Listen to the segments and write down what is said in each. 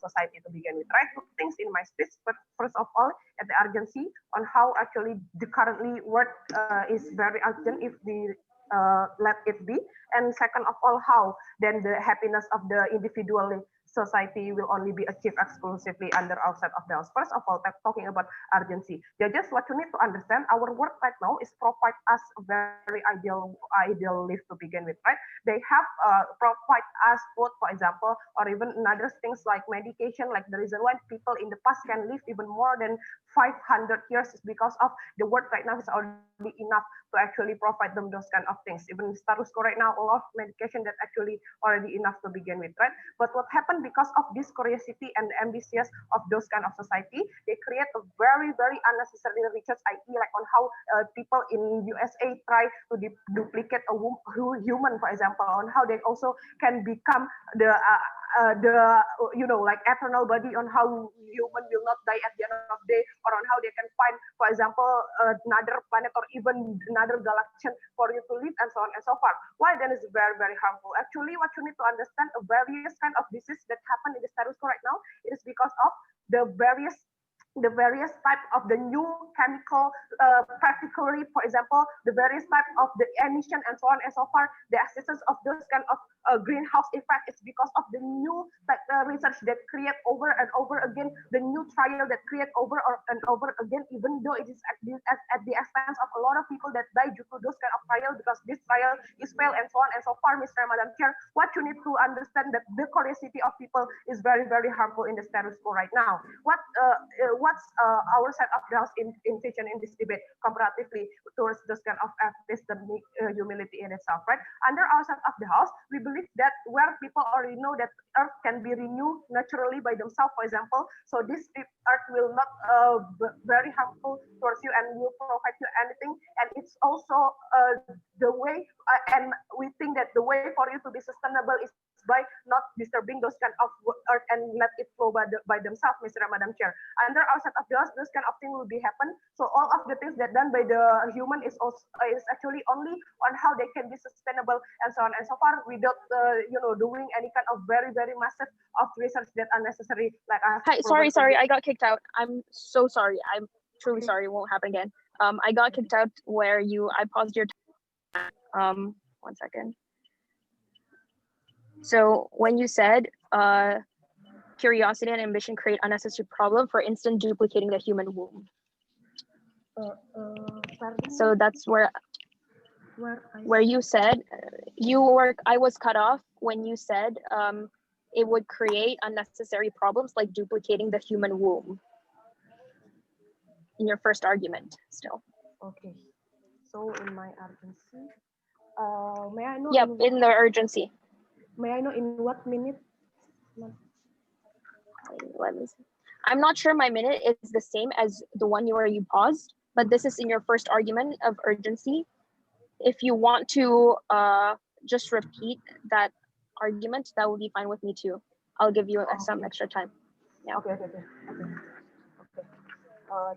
society to begin with, right? Two things in my speech, but first of all, at the urgency on how actually the currently work is very urgent if the let it be, and second of all, how then the happiness of the individual society will only be achieved exclusively under outside of the house. First of all, talking about urgency. Just what you need to understand, our work right now is provide us a very ideal life to begin with, right? They have provide us food, for example, or even another things like medication. Like the reason why people in the past can live even more than 500 years is because of the work right now is already enough to actually provide them those kind of things. Even status quo right now, a lot of medication that actually already enough to begin with, right? But what happened because of this curiosity and the ambitious of those kind of society, they create a very unnecessary research, i.e., like on how people in USA try to duplicate a human, for example, on how they also can become the like eternal body, on how human will not die at the end of the day, or on how they can find, for example, another planet or even another galaxy for you to live, and so on and so forth. Why then is very harmful? Actually, what you need to understand, various kind of disease that happen in the status quo right now, it is because of the various type of the new chemical, particularly, for example, the various type of the emission and so on and so forth. The existence of those kind of greenhouse effect is because of the new research that create over and over again, the new trial that create over and over again, even though it is at the expense of a lot of people that die due to those kind of trial, because this trial is failed and so on and so forth. Mr. and Madam Chair, what you need to understand that the curiosity of people is very harmful in the status quo right now. What's our side of the house envision in this debate comparatively towards this kind of epistemic humility in itself, right? Under our side of the house, we believe that where people already know that earth can be renewed naturally by themselves, for example, so this earth will not very harmful towards you and will provide you anything, and it's also the way, and we think that the way for you to be sustainable is by not disturbing those kind of earth and let it flow by themselves, Mr. and Madam Chair. Under our set of laws, this kind of thing will be happen. So all of the things that done by the human is actually only on how they can be sustainable and so on and so far, without doing any kind of very massive of research that are necessary. Like Hi, sorry, I got kicked out. I'm so sorry. I'm truly sorry. It won't happen again. I got kicked out where I paused your time. 1 second. So when you said curiosity and ambition create unnecessary problem, for instance, duplicating the human womb. So that's where you said I was cut off when you said it would create unnecessary problems like duplicating the human womb in your first argument still. Okay. So in my urgency, may I know? Yep, in the urgency. May I know in what minute? Let me see. I'm not sure my minute is the same as the one where you paused, but this is in your first argument of urgency. If you want to just repeat that argument, that would be fine with me too. I'll give you some extra time. Yeah. Okay.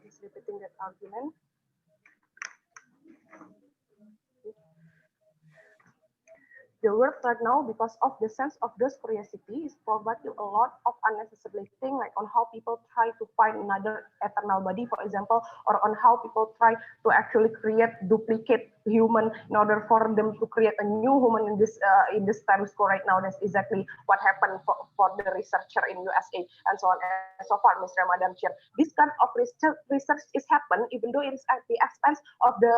Just repeating that argument. The world right now, because of the sense of this curiosity, is providing a lot of unnecessary things, like on how people try to find another eternal body, for example, or on how people try to actually duplicate human in order for them to create a new human in this status quo right now. That's exactly what happened for the researcher in USA and so on and so forth, Mr. and Madam Chair. This kind of research is happen even though it is at the expense of the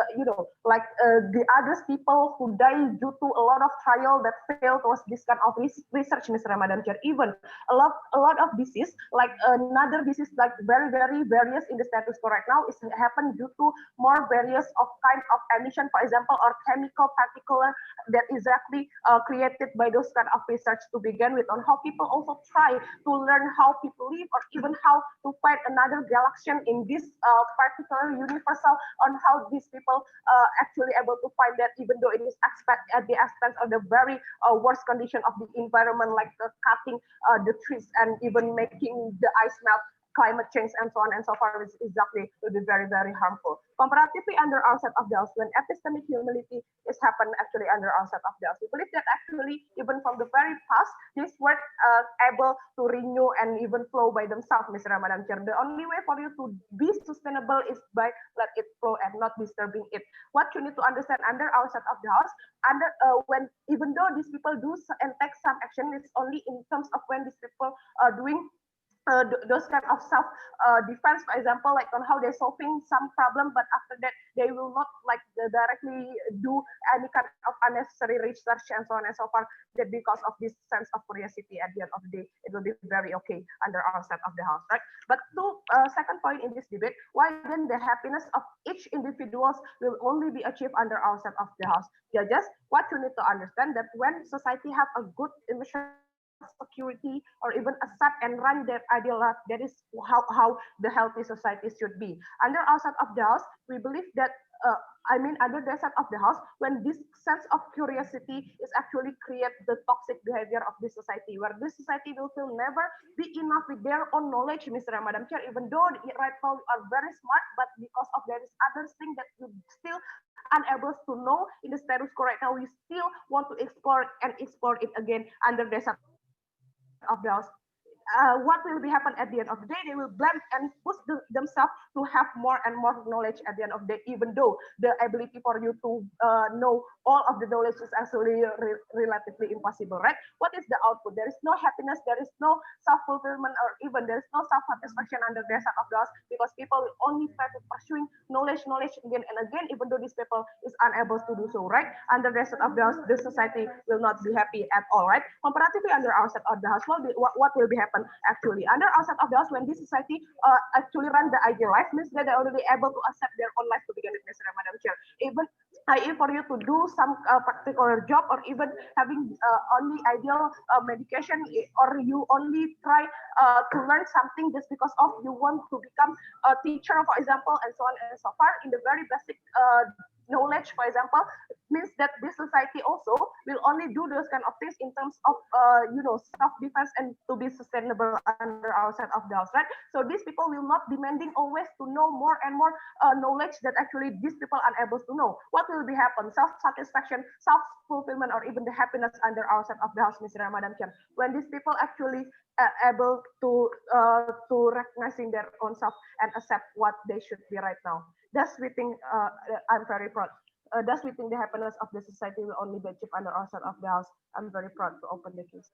the other people who die due to a lot of trial that failed towards this kind of research, Mr. and Madam Chair. Even a lot of disease, like another disease, like very various in the status quo right now, is happen due to more various of kind of emission, for example, or chemical particular that exactly created by those kind of research to begin with, on how people also try to learn how people live, or even how to find another galaxy in this particular universal, on how these people actually able to find that, even though it is at the expense of the very worst condition of the environment, like cutting the trees and even making the ice melt climate change and so on and so forth is exactly will be very, very harmful. Comparatively, under our set of DELS, when epistemic humility is happen actually under our set of DELS, we believe that actually even from the very past, this were able to renew and even flow by themselves, Mr. Madam Chair. The only way for you to be sustainable is by let it flow and not disturbing it. What you need to understand under our set of DELS, under when even though these people do and take some action, it's only in terms of when these people are doing those kind of self defense, for example, like on how they're solving some problem, but after that they will not like directly do any kind of unnecessary research and so on and so forth. That because of this sense of curiosity, at the end of the day, it will be very okay under our set of the house, right? But to second point in this debate, why then the happiness of each individuals will only be achieved under our set of the house? Yeah, just what you need to understand that when society have a good emotional security or even accept and run their ideal life, that is how the healthy society should be. Under our set of the house, we believe that under the set of the house, when this sense of curiosity is actually create the toxic behavior of this society, where this society will feel never be enough with their own knowledge, Mr. and Madam Chair, even though right now you are very smart, but because of there is other thing that you still unable to know in the status quo right now, we still want to explore and explore it again under the set of those. What will be happen at the end of the day? They will blend and push themselves to have more and more knowledge at the end of the day, even though the ability for you to know all of the knowledge is actually relatively impossible, right? What is the output? There is no happiness, there is no self-fulfillment, or even there is no self-satisfaction under the set of those, because people will only try to pursuing knowledge again and again, even though these people is unable to do so, right? Under the set of those, the society will not be happy at all, right? Comparatively, under our set of the house, what will be happen actually under our set of the house when this society actually run the ideal life, means that they're already able to accept their own life to begin with, Mr. Madam Chair. Even for you to do some particular job, or even having only ideal medication, or you only try to learn something just because of you want to become a teacher, for example, and so on and so forth, in the very basic knowledge, for example, it means that this society also will only do those kind of things in terms of self-defense and to be sustainable under our set of DAOs, right? So these people will not demanding always to know more and more knowledge that actually these people are unable to know. What will be happen? Self-satisfaction, self-fulfillment, or even the happiness under our set of DAOs, Mr. Madam Chair, when these people actually able to recognizing their own self and accept what they should be right now. Thus, we think I'm very proud. Thus, we think the happiness of the society will only be achieved under our set of the house. I'm very proud to open the case.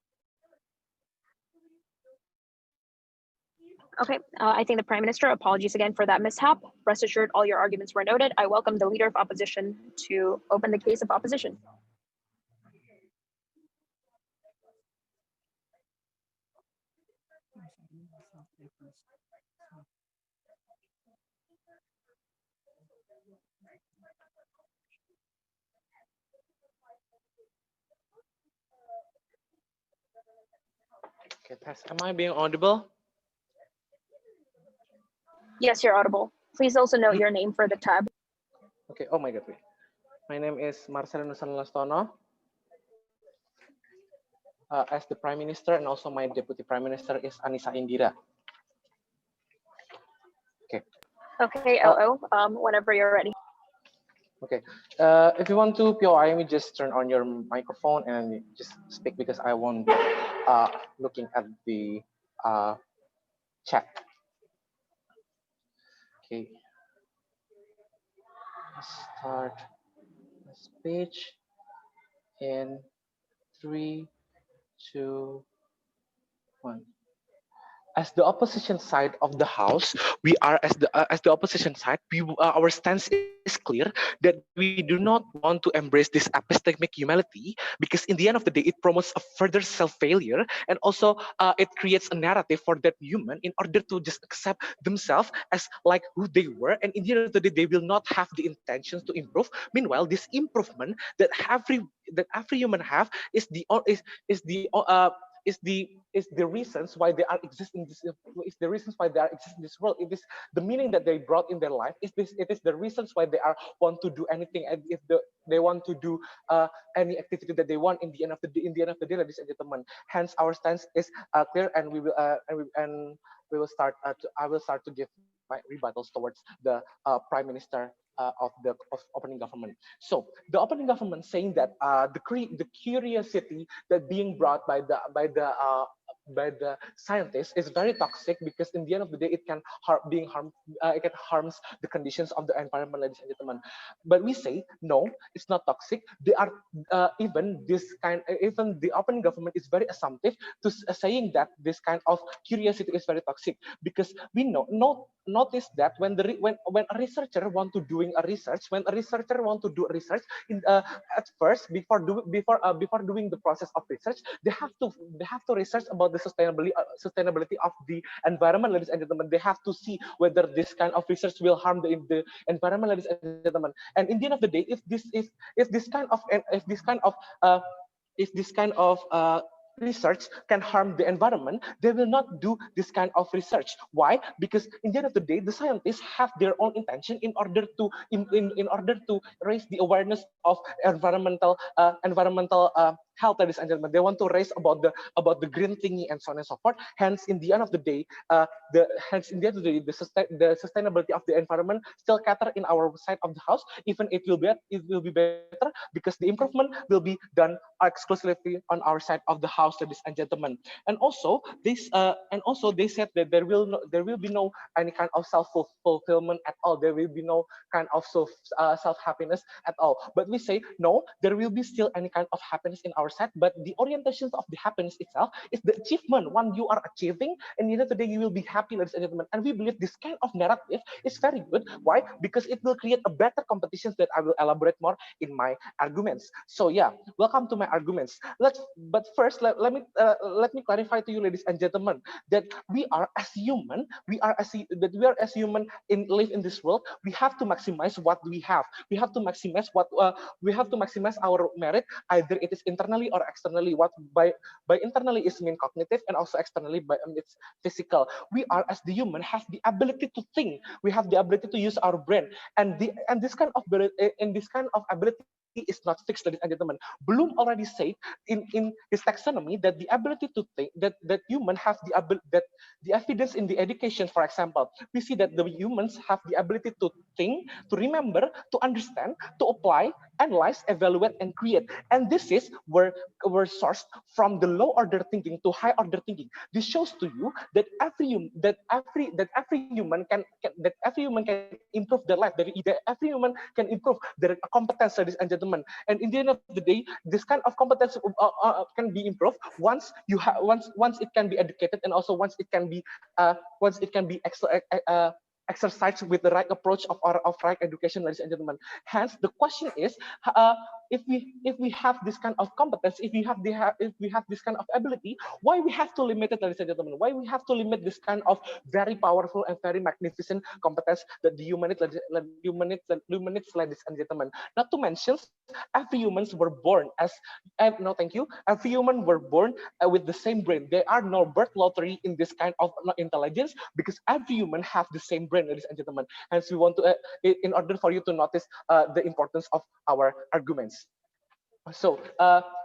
Okay, I thank the Prime Minister. Apologies again for that mishap. Rest assured, all your arguments were noted. I welcome the Leader of Opposition to open the case of opposition. Okay, test. Am I being audible? Yes, you're audible. Please also note your name for the tab. Okay, oh my God, wait. My name is Marcelo Nusantara. As the Prime Minister, and also my Deputy Prime Minister is Anissa Indira. Okay. Okay, LO, whenever you're ready. Okay. If you want to POI me, just turn on your microphone and just speak, because I won't be looking at the chat. Okay. Let's start the speech in 3, 2, 1. As the opposition side of the House, we are as the opposition side. Our stance is clear that we do not want to embrace this epistemic humility, because in the end of the day, it promotes a further self-failure, and also it creates a narrative for that human in order to just accept themselves as like who they were, and in the end of the day, they will not have the intentions to improve. Meanwhile, this improvement that every human have is the is the reasons why they are existing this is the reasons why they are existing in this world. It is the meaning that they brought in their life. It is the reasons why they are want to do anything, and if they want to do any activity that they want in the end of the day, ladies and gentlemen. Hence, our stance is clear, and we will start. I will start to give my rebuttals towards the prime minister of opening government. So the opening government saying that the curiosity that being brought by the scientists is very toxic, because in the end of the day it can it can harms the conditions of the environment, ladies and gentlemen. But we say no, it's not toxic. They are even the opening government is very assumptive to saying that this kind of curiosity is very toxic, because we notice that when a researcher want to doing a research, when a researcher want to do research in at first, before doing the process of research, they have to research about the sustainability of the environment, ladies and gentlemen. They have to see whether this kind of research will harm the environment, ladies and gentlemen. And in the end of the day, if this kind of research can harm the environment, they will not do this kind of research. Why? Because in the end of the day, the scientists have their own intention in order to in order to raise the awareness of environmental health, ladies and gentlemen. They want to raise about the green thingy and so on and so forth. Hence, in the end of the day, the sustainability of the environment still cater in our side of the house. Even it will be better, because the improvement will be done exclusively on our side of the house, ladies and gentlemen. And also they said that there will be no any kind of self fulfillment at all. There will be no kind of self happiness at all. But we say no, there will be still any kind of happiness in our side, but the orientations of the happiness itself is the achievement. When you are achieving, and the end of the day you will be happy, ladies and gentlemen. And we believe this kind of narrative is very good. Why? Because it will create a better competitions that I will elaborate more in my arguments. So yeah, welcome to my arguments. But first let me clarify to you, ladies and gentlemen, that we are as human, in live in this world. We have to maximize what we have. We have to maximize our merit, either it is internally or externally. What by internally is mean cognitive, and also externally by it's physical. We are as the human have the ability to think. We have the ability to use our brain, and this kind of ability is not fixed, ladies and gentlemen. Bloom already said in his taxonomy that the ability to think, that human have that the evidence in the education, for example, we see that the humans have the ability to think, to remember, to understand, to apply, analyze, evaluate, and create. And this is where we're sourced from the low order thinking to high order thinking. This shows to you that every human can improve their life. That every human can improve their competence, ladies and gentlemen. And in the end of the day, this kind of competence can be improved once it can be educated, and also once it can be exercised with the right approach of right education, ladies and gentlemen. Hence, the question is, if we have this kind of competence, if we have this kind of ability, why we have to limit it, ladies and gentlemen? Why we have to limit this kind of very powerful and very magnificent competence that the humanities, ladies and gentlemen? Not to mention, every humans were born as no, thank you. Every human were born with the same brain. There are no birth lottery in this kind of intelligence, because every human have the same brain, ladies and gentlemen. Hence, we want to, in order for you to notice the importance of our arguments. So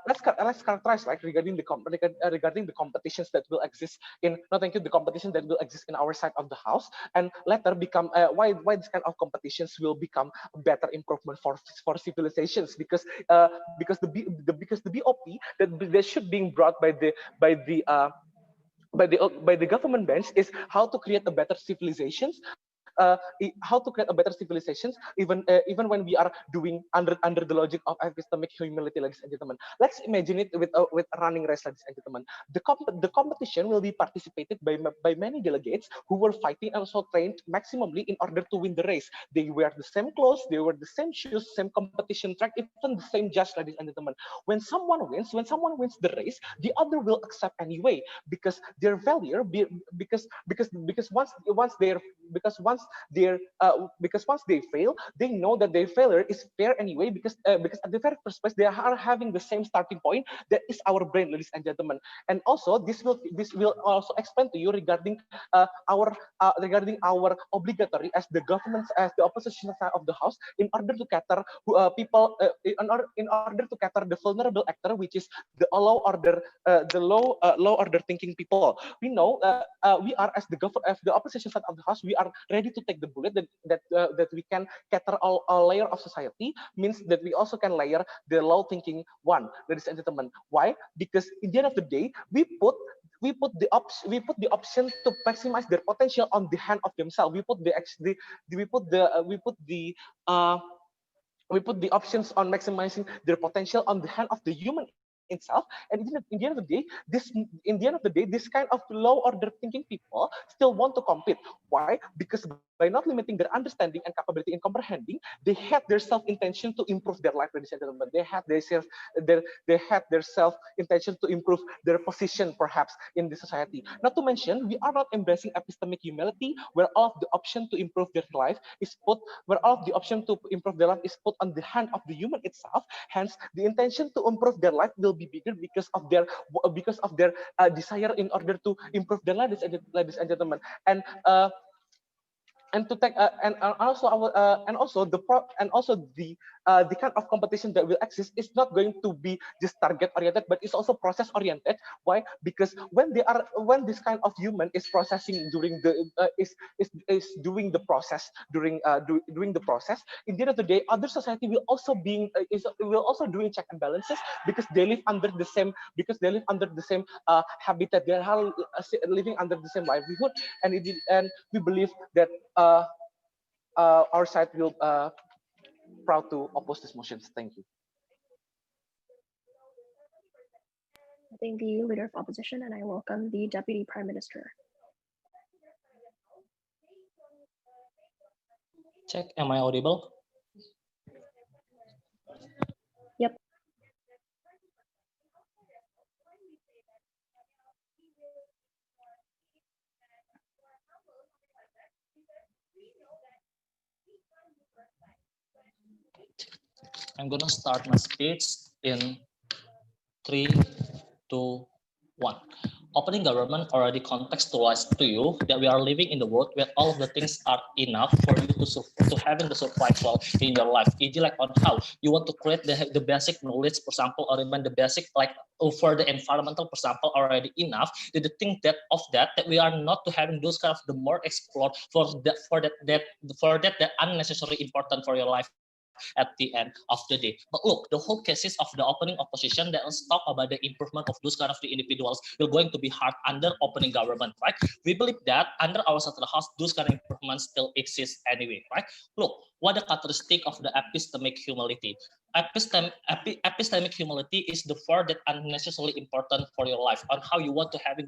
let's characterize regarding the competitions that will exist in the competition that will exist in our side of the house, and later become why this kind of competitions will become a better improvement for civilizations, because the BOP that should being brought by the government bench is how to create a better civilizations, even when we are doing under the logic of epistemic humility, ladies and gentlemen. Let's imagine it with a running race, ladies and gentlemen. The competition will be participated by many delegates who were fighting and also trained maximally in order to win the race. They wear the same clothes, they wear the same shoes, same competition track, even the same judge, ladies and gentlemen. When someone wins the race, the other will accept anyway, because their value, because once once they fail, they know that their failure is fair anyway, because at the very first place they are having the same starting point, that is our brain, ladies and gentlemen. And also this will also explain to you regarding our obligatory as the government, as the opposition side of the house, in order to cater people, in order to cater the vulnerable actor, which is the low order thinking people. We know we are, as the opposition side of the house, we are ready to take the bullet, that we can cater all layer of society, means that we also can layer the low thinking one, ladies and gentlemen. Why? Because in the end of the day, we put the option to maximize their potential on the hand of themselves. We put the options on maximizing their potential on the hand of the human itself. And in the end of the day, this kind of low order thinking people still want to compete. Why? Because by not limiting their understanding and capability in comprehending, they had their self intention to improve their life, ladies and gentlemen. They had their self intention to improve their position, perhaps, in the society. Not to mention, we are not embracing epistemic humility, where all of the option to improve their life is put on the hand of the human itself. Hence, the intention to improve their life will be bigger because of their desire in order to improve their lives, ladies and gentlemen. And to take the kind of competition that will exist is not going to be just target oriented, but it's also process oriented. Why? Because when this kind of human is processing during the is doing the process during the process, in the end of the day, other society will also doing check and balances, because they live under the same habitat. They are living under the same livelihood, and we believe that our side will proud to oppose these motions. Thank you. I thank the Leader of Opposition, and I welcome the Deputy Prime Minister. Check, am I audible? Yep. I'm gonna start my speech in 3, 2, 1. Opening government already contextualized to you that we are living in the world where all of the things are enough for you to having the survival in your life. E.g., like on how you want to create the basic knowledge, for example, or even the basic for the environmental, for example, already enough. Did you think that we are not to having those kind of the more explored for that unnecessarily important for your life at the end of the day. But look, the whole cases of the opening opposition that let's talk about the improvement of those kind of the individuals will going to be hard under opening government, right? We believe that under our side of the house, those kind of improvements still exist anyway, right? Look, what the characteristic of the epistemic humility? Epistemic humility is the word that unnecessarily important for your life, on how you want to have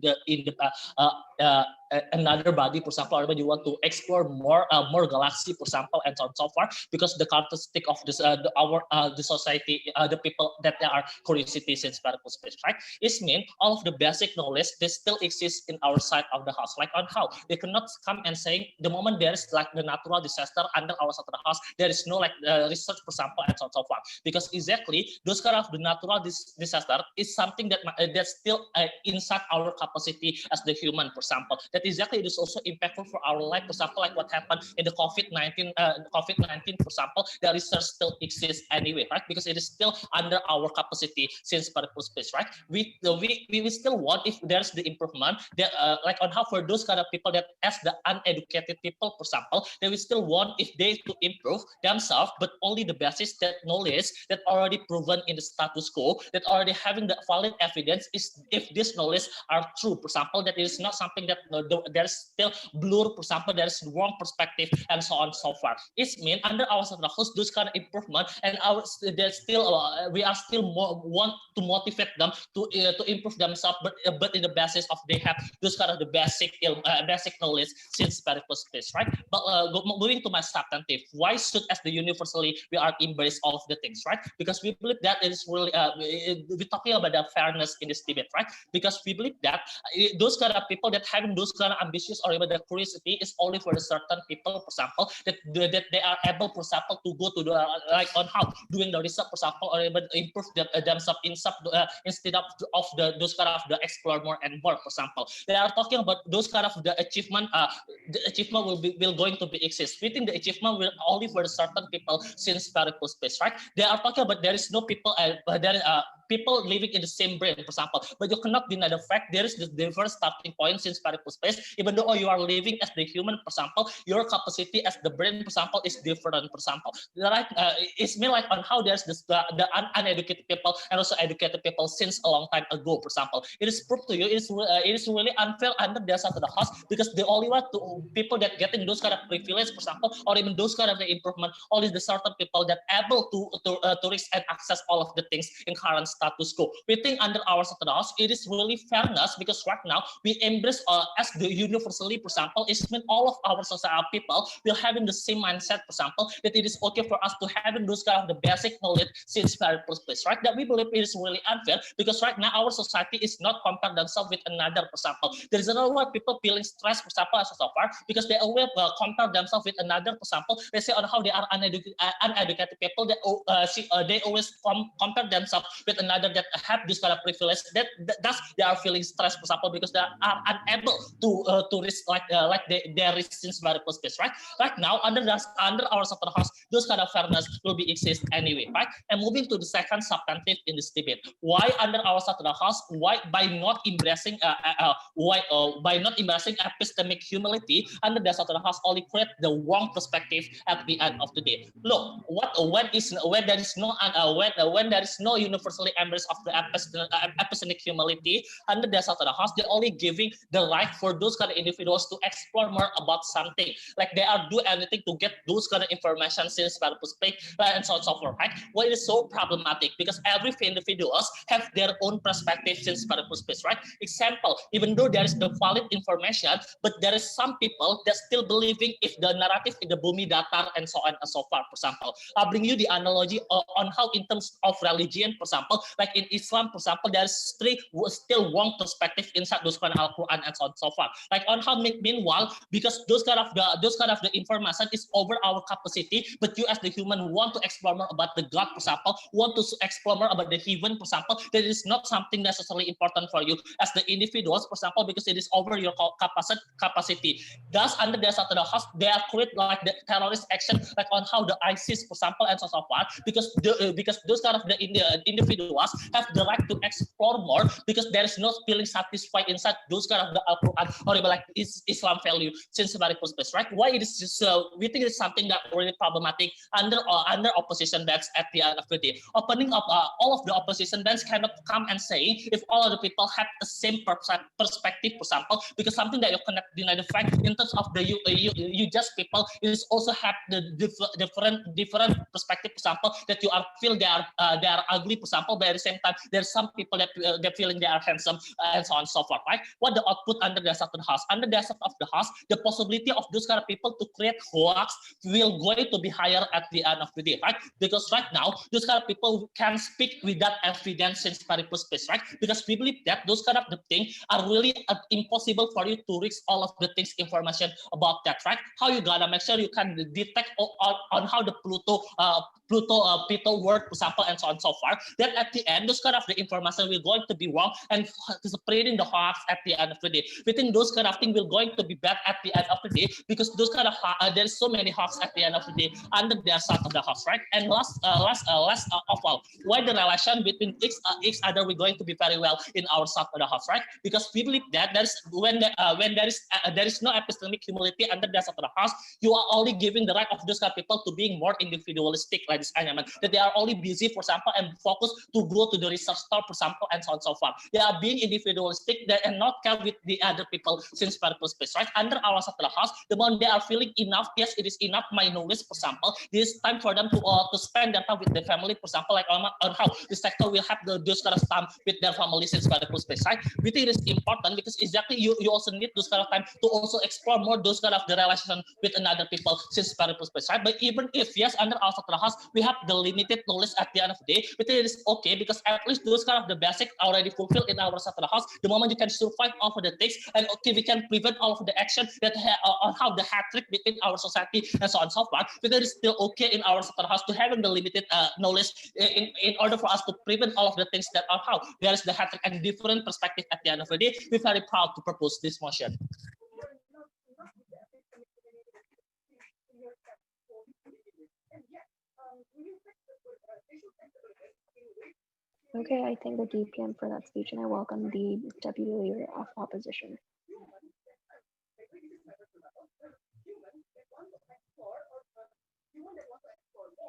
another body, for example, or when you want to explore more galaxy, for example, and so on and so forth, because the characteristic of this the society, the people that they are curiosity since particle space, right? It means all of the basic knowledge they still exist in our side of the house, like on how they cannot come and saying the moment there is like the natural disaster under our side of the house, there is no like research, for example, and so on and so forth, because exactly those kind of the natural disaster is something that that's still inside our capacity as the human, for example, that exactly it is also impactful for our life, for example, like what happened in the COVID-19, for example, the research still exists anyway, right? Because it is still under our capacity since particle space, right? We still want, if there's the improvement that like on how for those kind of people that as the uneducated people, for example, they will still want if they to improve themselves, but only the basis that knowledge that already proven in the status quo, that already having the valid evidence is if this knowledge are true, for example, that it is not something that there's still blur, for example, there's wrong perspective and so on and so forth. It means under our house those kind of improvement, and there's still we are still more want to motivate them to improve themselves, but in the basis of they have those kind of the basic knowledge since particle space, right? But moving to my substantive, why should as the universally we are embrace all of the things, right? Because we believe that it is really we're talking about the fairness in this debate, right? Because we believe that those kind of people that having those kind of ambitious or even the curiosity is only for the certain people, for example, that they are able, for example, to go to the like on how doing the research, for example, or even improve themselves instead of those kind of the explore more and more, for example. They are talking about those kind of the achievement will going to be exist. We think the achievement will only for certain people since variable space, right? They are talking about there is no people people living in the same brain, for example, but you cannot deny the fact there is this diverse starting point since variable space. Even though you are living as the human, for example, your capacity as the brain, for example, is different, for example. Like it's mean like on how there's this the uneducated people and also educated people since a long time ago, for example. It is proved to you it is really unfair under the side of the house because the only one to people that getting those kind of privilege, for example, or even those kind of the improvement, only the certain people that able to reach and access all of the things in current status quo. We think under our side of the house, it is really fairness because right now we embrace as the universally, for example, it's mean all of our society people will having the same mindset, for example, that it is okay for us to having those kind of the basic knowledge since very first place, right? That we believe it is really unfair because right now our society is not compare themselves with another, for example. There is a lot of people feeling stressed, for example, as so far because they always compare themselves with another, for example. They say on how they are uneducated people that they always compare themselves with another that have this kind of privilege. That's they are feeling stressed, for example, because they are unable to reach like their reach since very first place, right? Right now under our sector house, those kind of fairness will be exist anyway, right? And moving to the second substantive in this debate, why under our sector house, why by not embracing epistemic humility under the sector house only create the wrong perspective at the end of the day. Look, when there is no universally embrace of the epistemic humility under the sector house, they're only giving the right for those kind of individuals to explore more about something, like they are do anything to get those kind of information since very perspective and so on and so forth, right? Why it is so problematic because every individuals have their own perspective since very perspective, right? Example, even though there is the valid information, but there is some people that still believing if the narrative in the bumi datar and so on and so forth, for example. I'll bring you the analogy on how in terms of religion, for example, like in Islam, for example, there is still wrong perspective inside those kind of Al-Quran and so on and so forth. Like on how meanwhile, because those kind of the information is over our capacity, but you as the human want to explore more about the God, for example, want to explore more about the heaven, for example, that is not something necessarily important for you as the individuals, for example, because it is over your capacity. Thus, under the side of the house, they are create like the terrorist action, like on how the ISIS, for example, and so on and so forth, because those kind of the individuals have the right to explore more because there is no feeling satisfied inside those kind of the Al-Quran or even like Islam value since very first place, right? Why it is just we think it's something that really problematic under opposition bands at the end of the day. Opening up all of the opposition bands cannot come and say if all of the people have the same perspective, for example, because something that you cannot deny the fact in terms of the you just people is also have the different perspective, for example, that you are feel they are ugly, for example, but at the same time there's some people that they're feeling they are handsome and so on and so forth, right? What the output under the side of the house? Under the side of the house, the possibility of those kind of people to create hoax will going to be higher at the end of the day, right? Because right now those kind of people can speak without evidence since very first place, right? Because we believe that those kind of the things are really impossible for you to reach all of the things information about that, right? How you gotta make sure you can detect on how the Pluto word, for example, and so on and so forth. Then at the end, those kind of the information will going to be wrong and spreading the hoax at the end of the day. We think those kind of things will going to be bad at the end of the day because those kind of there's so many hoax at the end of the day under their side of the house, right? And last of all, why the relation between each other we're going to be very well in our side of the house, right? Because we believe that there's when there is no epistemic humility under the side of the house, you are only giving the right of those kind of people to being more individualistic, like this environment, that they are only busy, for example, and focused to go to the research store, for example, and so on and so forth. They are being individualistic and not care with the other people since purple space, right? Under our Satara house, the moment they are feeling enough, yes, it is enough, my knowledge, for example, this time for them to spend their time with their family, for example, like on how the sector will have those kind of time with their family since purple space, right? We think it is important because exactly you also need those kind of time to also explore more those kind of the relation with another people since purple space, right? But even if, yes, under our Satara house, we have the limited knowledge at the end of the day, we think it is okay because at least those kind of the basic already fulfilled in our Satara house. The moment you can survive over the text, and okay, we can prevent all of the action that on how the hat-trick between our society and so on and so forth. But it is still okay in our Satara house to having the limited knowledge in order for us to prevent all of the things that are how there is the hat-trick and different perspective at the end of the day. We're very proud to propose this motion. Okay, I thank the DPM for that speech, and I welcome the Deputy Leader of Opposition.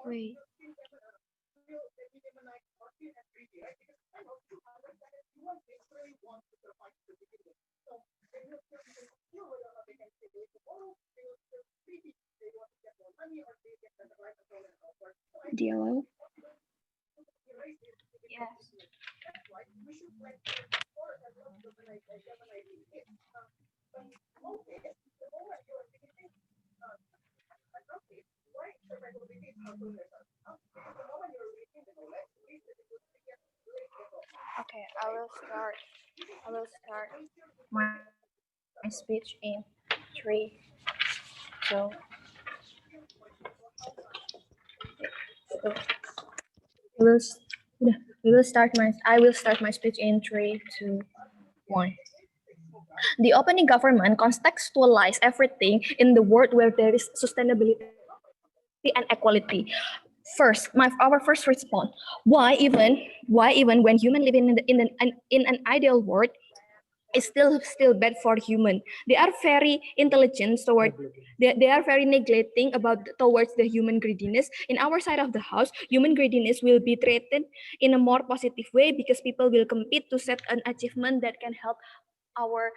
Wait. DLO? Yes. Okay, I will start my speech in 3, 2. So I will start my speech in 3, 2, 1. The opening government contextualize everything in the world where there is sustainability and equality. First, our first response: why even when human living in an ideal world is still bad for human? They are very intelligent toward they are very neglecting about towards the human greediness. In our side of the house, human greediness will be treated in a more positive way because people will compete to set an achievement that can help our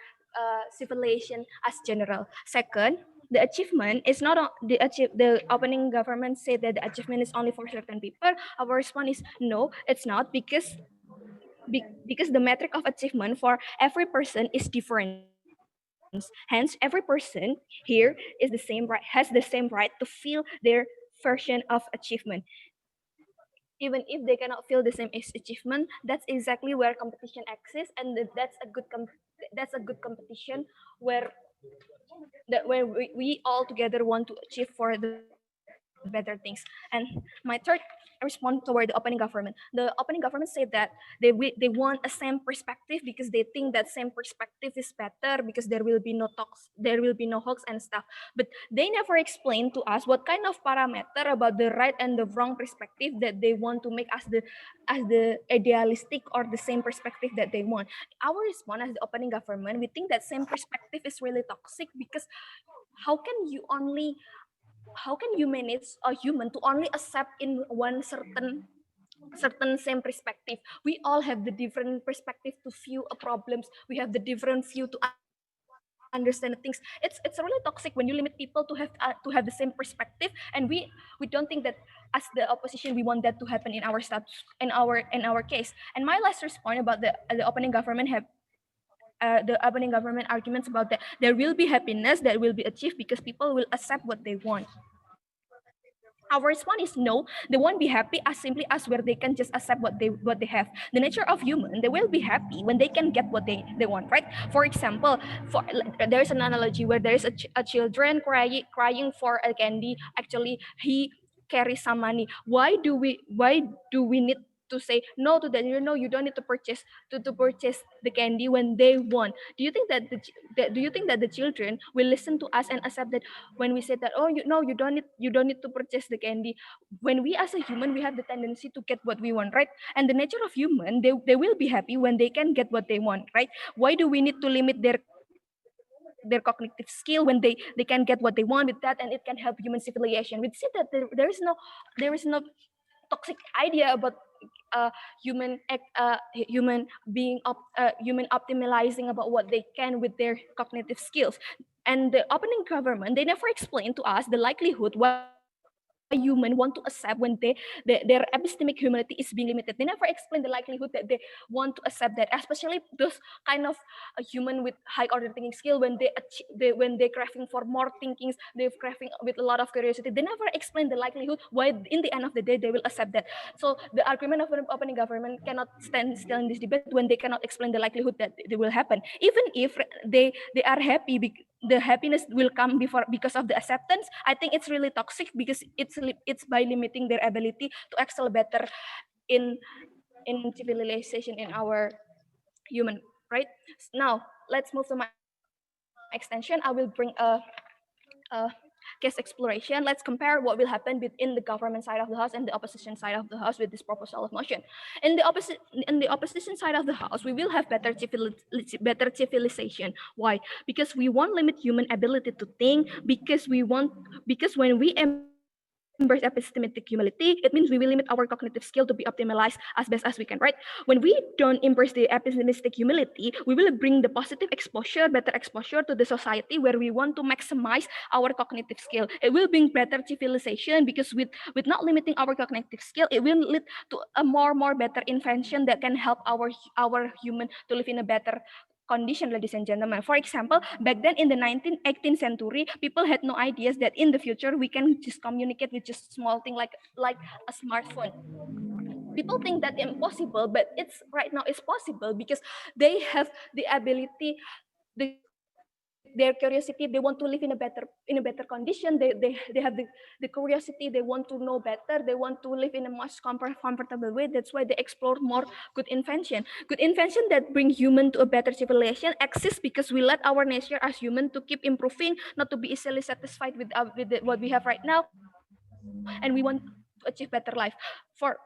civilization as general. Second, the achievement is not the opening government said that the achievement is only for certain people. Our response is no, it's not, because the metric of achievement for every person is different. Hence, every person here is the same right, has the same right to feel their version of achievement. Even if they cannot feel the same achievement, that's exactly where competition exists, and that's a good competition where we all together want to achieve for the better things. And my third response toward the opening government: the opening government said that they want a same perspective because they think that same perspective is better because there will be no talks, there will be no hoax and stuff. But they never explain to us what kind of parameter about the right and the wrong perspective that they want to make as the idealistic or the same perspective that they want. Our response as the opening government, we think that same perspective is really toxic because how can you manage a human to only accept in one certain same perspective? We all have the different perspective to view a problems. We have the different view to understand things. It's really toxic when you limit people to have the same perspective, and we don't think that as the opposition we want that to happen in our status, in our case. And my last response about the opening government have the opening government arguments about that there will be happiness that will be achieved because people will accept what they want. Our response is no, they won't be happy as simply as where they can just accept what they have. The nature of human, they will be happy when they can get what they want, right? For example, there's an analogy where there is a children crying for a candy. Actually, he carries some money. Why do we need to say no to that? You don't need to purchase the candy when they want. Do you think that the children will listen to us and accept that when we say that, oh, you don't need to purchase the candy? When we as a human, we have the tendency to get what we want, right? And the nature of human, they will be happy when they can get what they want, right? Why do we need to limit their their cognitive skill, when they can get what they want with that, and it can help human civilization. We see that there is no toxic idea about human optimizing about what they can with their cognitive skills. And the opening government, they never explain to us the likelihood why human want to accept when their epistemic humility is being limited. They never explain the likelihood that they want to accept that, especially those kind of human with high order thinking skill, when when they craving for more thinkings, they're craving with a lot of curiosity. They never explain the likelihood why in the end of the day they will accept that. So the argument of an opening government cannot stand still in this debate when they cannot explain the likelihood that it will happen, even if they are happy. The happiness will come before because of the acceptance. I think it's really toxic, because it's by limiting their ability to excel better in civilization, in our human, right? Now let's move to my extension. I will bring a case exploration. Let's compare what will happen within the government side of the house and the opposition side of the house with this proposal of motion. In the opposition side of the house, we will have better civilization. Why? Because we won't limit human ability to think, because when we embrace epistemic humility, it means we will limit our cognitive skill to be optimized as best as we can, right? When we don't embrace the epistemic humility, we will bring the positive exposure, better exposure to the society where we want to maximize our cognitive skill. It will bring better civilization, because with not limiting our cognitive skill, it will lead to a more better invention that can help our human to live in a better condition, ladies and gentlemen. For example, back then in the 18th century, people had no ideas that in the future we can just communicate with just small thing like a smartphone. People think that impossible, but it's right now it's possible, because they have the ability, their curiosity. They want to live in a better condition. They have the curiosity. They want to know better. They want to live in a much comfortable way. That's why they explore more good invention that bring human to a better civilization exists, because we let our nature as human to keep improving, not to be easily satisfied what we have right now, and we want to achieve better life. For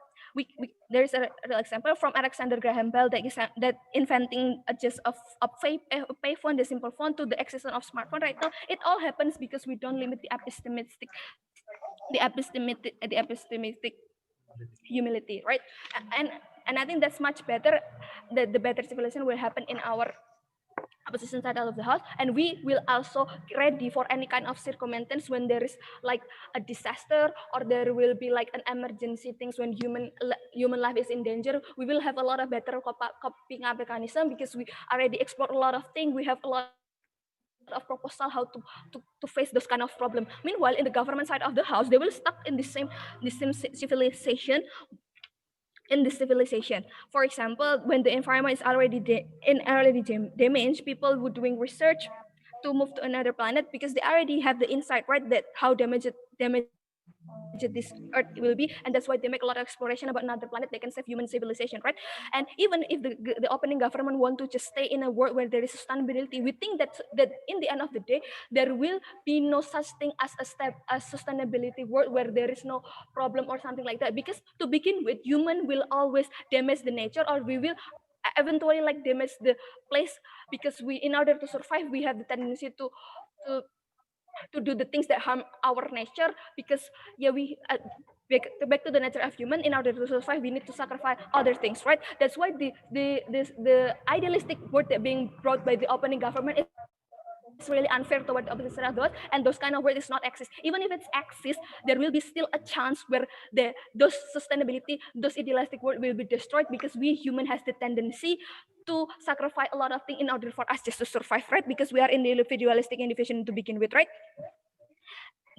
there's a real example from Alexander Graham Bell, that inventing a payphone, the simple phone, to the existence of smartphone right now. It all happens because we don't limit the epistemic humility, right? And and I think that's much better. The better civilization will happen in our opposition side of the house, and we will also ready for any kind of circumstance when there is like a disaster, or there will be like an emergency things when human life is in danger. We will have a lot of better coping mechanism, because we already explore a lot of things. We have a lot of proposal how to face those kind of problem. Meanwhile, in the government side of the house, they will stuck in the same civilization, For example, when the environment is already damaged, people would doing research to move to another planet, because they already have the insight, right, that how damaged this earth will be, and that's why they make a lot of exploration about another planet. They can save human civilization, right? And even if the opening government want to just stay in a world where there is sustainability, we think that in the end of the day there will be no such thing as a sustainability world where there is no problem or something like that, because to begin with, human will always damage the nature, or we will eventually like damage the place, because we, in order to survive, we have the tendency to to do the things that harm our nature, because yeah, we back to the nature of human. In order to survive, we need to sacrifice other things, right? That's why the idealistic word that being brought by the opening government is really unfair toward the opposite side of those, and those kind of word is not exist. Even if it's exist, there will be still a chance where those sustainability, those idealistic word will be destroyed, because we human has the tendency to sacrifice a lot of things in order for us just to survive, right? Because we are individualistic individual to begin with, right?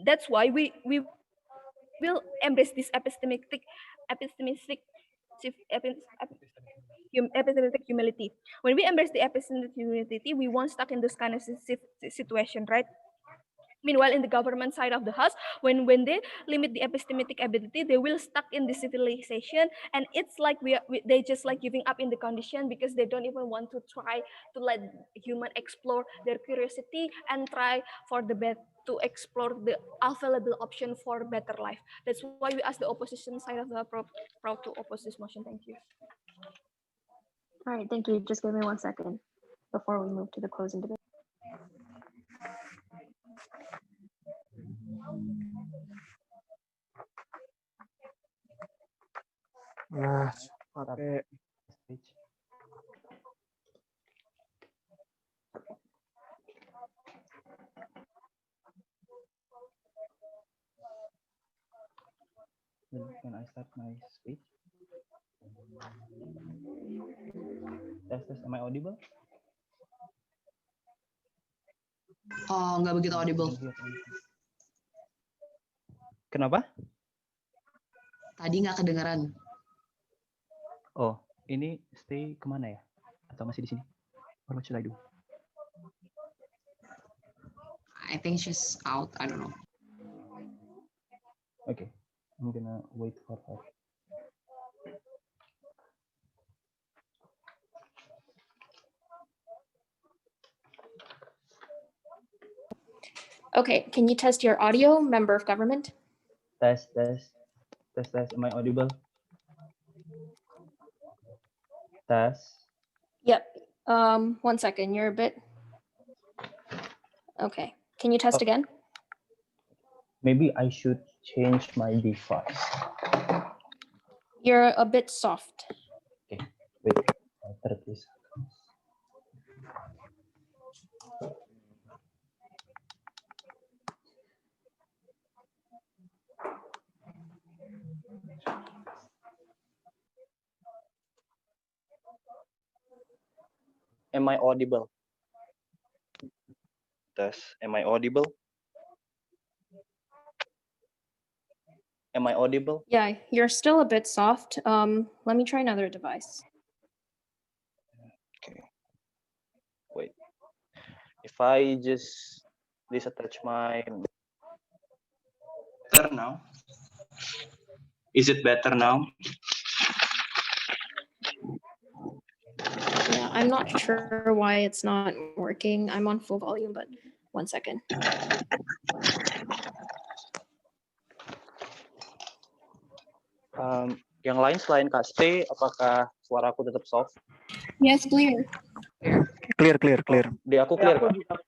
That's why we will embrace this epistemic humility. When we embrace the epistemic humility, we won't stuck in this kind of situation, right? Meanwhile, in the government side of the house, when they limit the epistemic ability, they will stuck in the civilization, and it's like they just like giving up in the condition, because they don't even want to try to let human explore their curiosity and try for the best to explore the available option for better life. That's why we ask the opposition side of the proud to oppose this motion. Thank you. All right, thank you. Just give me 1 second before we move to the closing debate. Pakai When can I start my speech? Test, am I audible? Oh, nggak begitu audible. Kenapa? Tadi nggak kedengeran. Oh, ini stay kemana ya? Atau masih di sini? Or what should I do? I think she's out. I don't know. Okay, I'm gonna wait for her. Okay, can you test your audio, member of government? Test. Am I audible? Test. Yep. 1 second, you're a bit. Okay, can you test again? Maybe I should change my device. You're a bit soft. Okay, wait. 30 seconds. Am I audible? Test. Am I audible? Am I audible? Yeah, you're still a bit soft. Let me try another device. Okay. Wait. If I just disattach my better now. Is it better now? Yeah, I'm not sure why it's not working. I'm on full volume, but 1 second. Yang lain selain Kak Stay, apakah suaraku tetap soft? Yes, clear. clear. Di aku clear, Kak?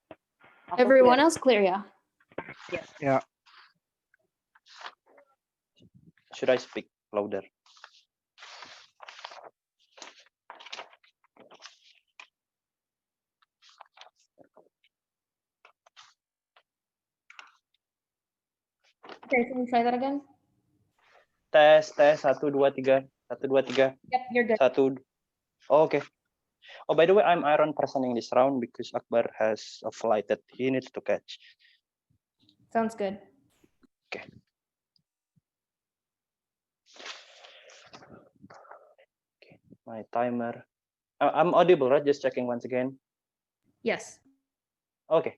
Everyone else clear, yeah? Ya. Should I speak louder? Okay, can you try that again? Tes, 1, 2, 3. 1, 2, 3. Yep, you're good. 1. Oh, okay. Oh, by the way, I'm Aaron presenting this round because Akbar has a flight that he needs to catch. Sounds good. Okay. My timer. I'm audible, right? Just checking once again. Yes. Okay.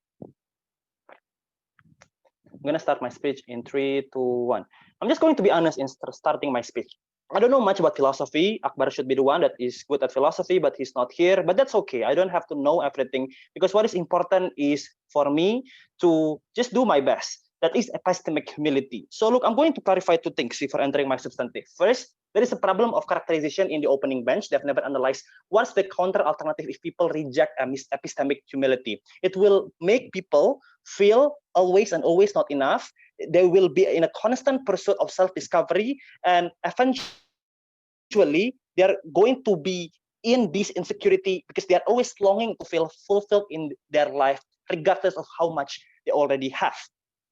I'm gonna start my speech in 3, 2, 1. I'm just going to be honest in starting my speech. I don't know much about philosophy. Akbar should be the one that is good at philosophy, but he's not here. But that's okay. I don't have to know everything because what is important is for me to just do my best. That is epistemic humility. So look, I'm going to clarify 2 things before entering my substantive. First, there is a problem of characterization in the opening bench. They've never analyzed what's the counter alternative if people reject epistemic humility. It will make people feel always and always not enough. They will be in a constant pursuit of self-discovery, and eventually they're going to be in this insecurity because they are always longing to feel fulfilled in their life, regardless of how much they already have.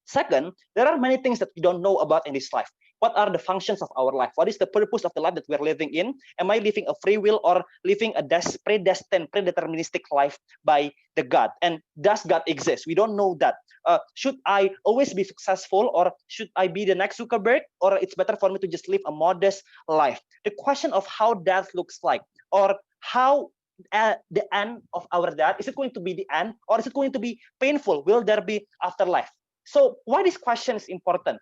Second, there are many things that we don't know about in this life. What are the functions of our life? What is the purpose of the life that we're living in? Am I living a free will or living a predestined, predeterministic life by the God? And does God exist? We don't know that. Should I always be successful, or should I be the next Zuckerberg, or it's better for me to just live a modest life? The question of how death looks like, or how the end of our death, is it going to be the end, or is it going to be painful? Will there be afterlife? So why this question is important?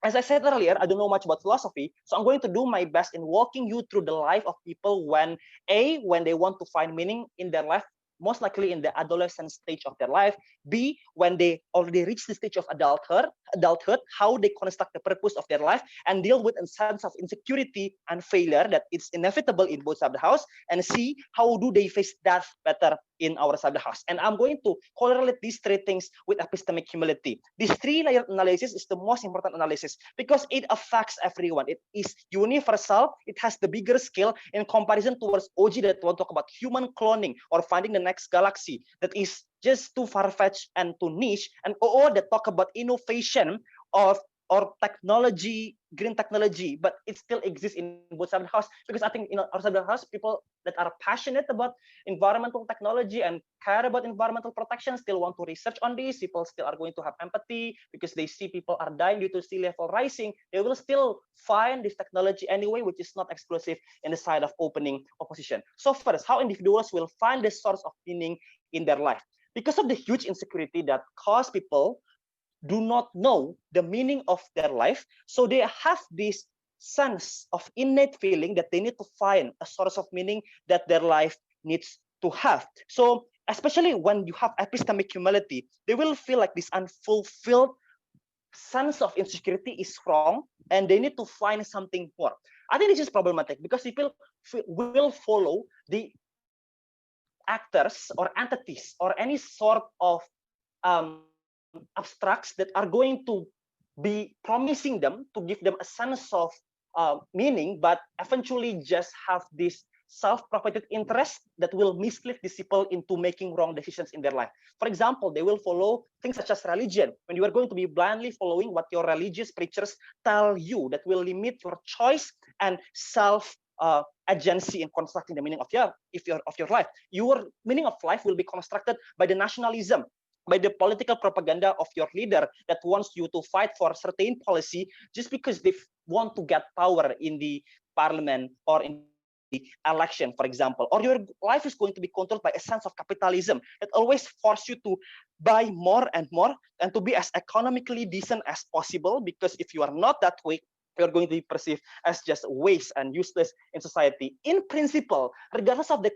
As I said earlier, I don't know much about philosophy, so I'm going to do my best in walking you through the life of people when they want to find meaning in their life most likely in the adolescent stage of their life. B, when they already reach the stage of adulthood, how they construct the purpose of their life and deal with a sense of insecurity and failure that it's inevitable in both sides of the house. And C, how do they face death better in our side of the house. And I'm going to correlate these three things with epistemic humility. This three-layer analysis is the most important analysis because it affects everyone. It is universal. It has the bigger scale in comparison towards OG that will talk about human cloning or finding the next galaxy that is just too far-fetched and too niche, and OO that talk about innovation of or technology, green technology, but it still exists in both sides of the house because I think in our side of the house, people that are passionate about environmental technology and care about environmental protection still want to research on this. People still are going to have empathy because they see people are dying due to sea level rising. They will still find this technology anyway, which is not exclusive in the side of opening opposition. So first, how individuals will find the source of meaning in their life. Because of the huge insecurity that cause people do not know the meaning of their life, so they have this sense of innate feeling that they need to find a source of meaning that their life needs to have. So especially when you have epistemic humility, they will feel like this unfulfilled sense of insecurity is wrong and they need to find something more. I think this is problematic because people will follow the actors or entities or any sort of abstracts that are going to be promising them to give them a sense of meaning, but eventually just have this self-profited interest that will mislead these people into making wrong decisions in their life. For example, they will follow things such as religion. When you are going to be blindly following what your religious preachers tell you, that will limit your choice and self agency in constructing the meaning of your life. Your meaning of life will be constructed by the nationalism, by the political propaganda of your leader that wants you to fight for a certain policy just because they want to get power in the parliament or in the election, for example. Or your life is going to be controlled by a sense of capitalism that always force you to buy more and more and to be as economically decent as possible, because if you are not that way, you're going to be perceived as just waste and useless in society. In principle, regardless of the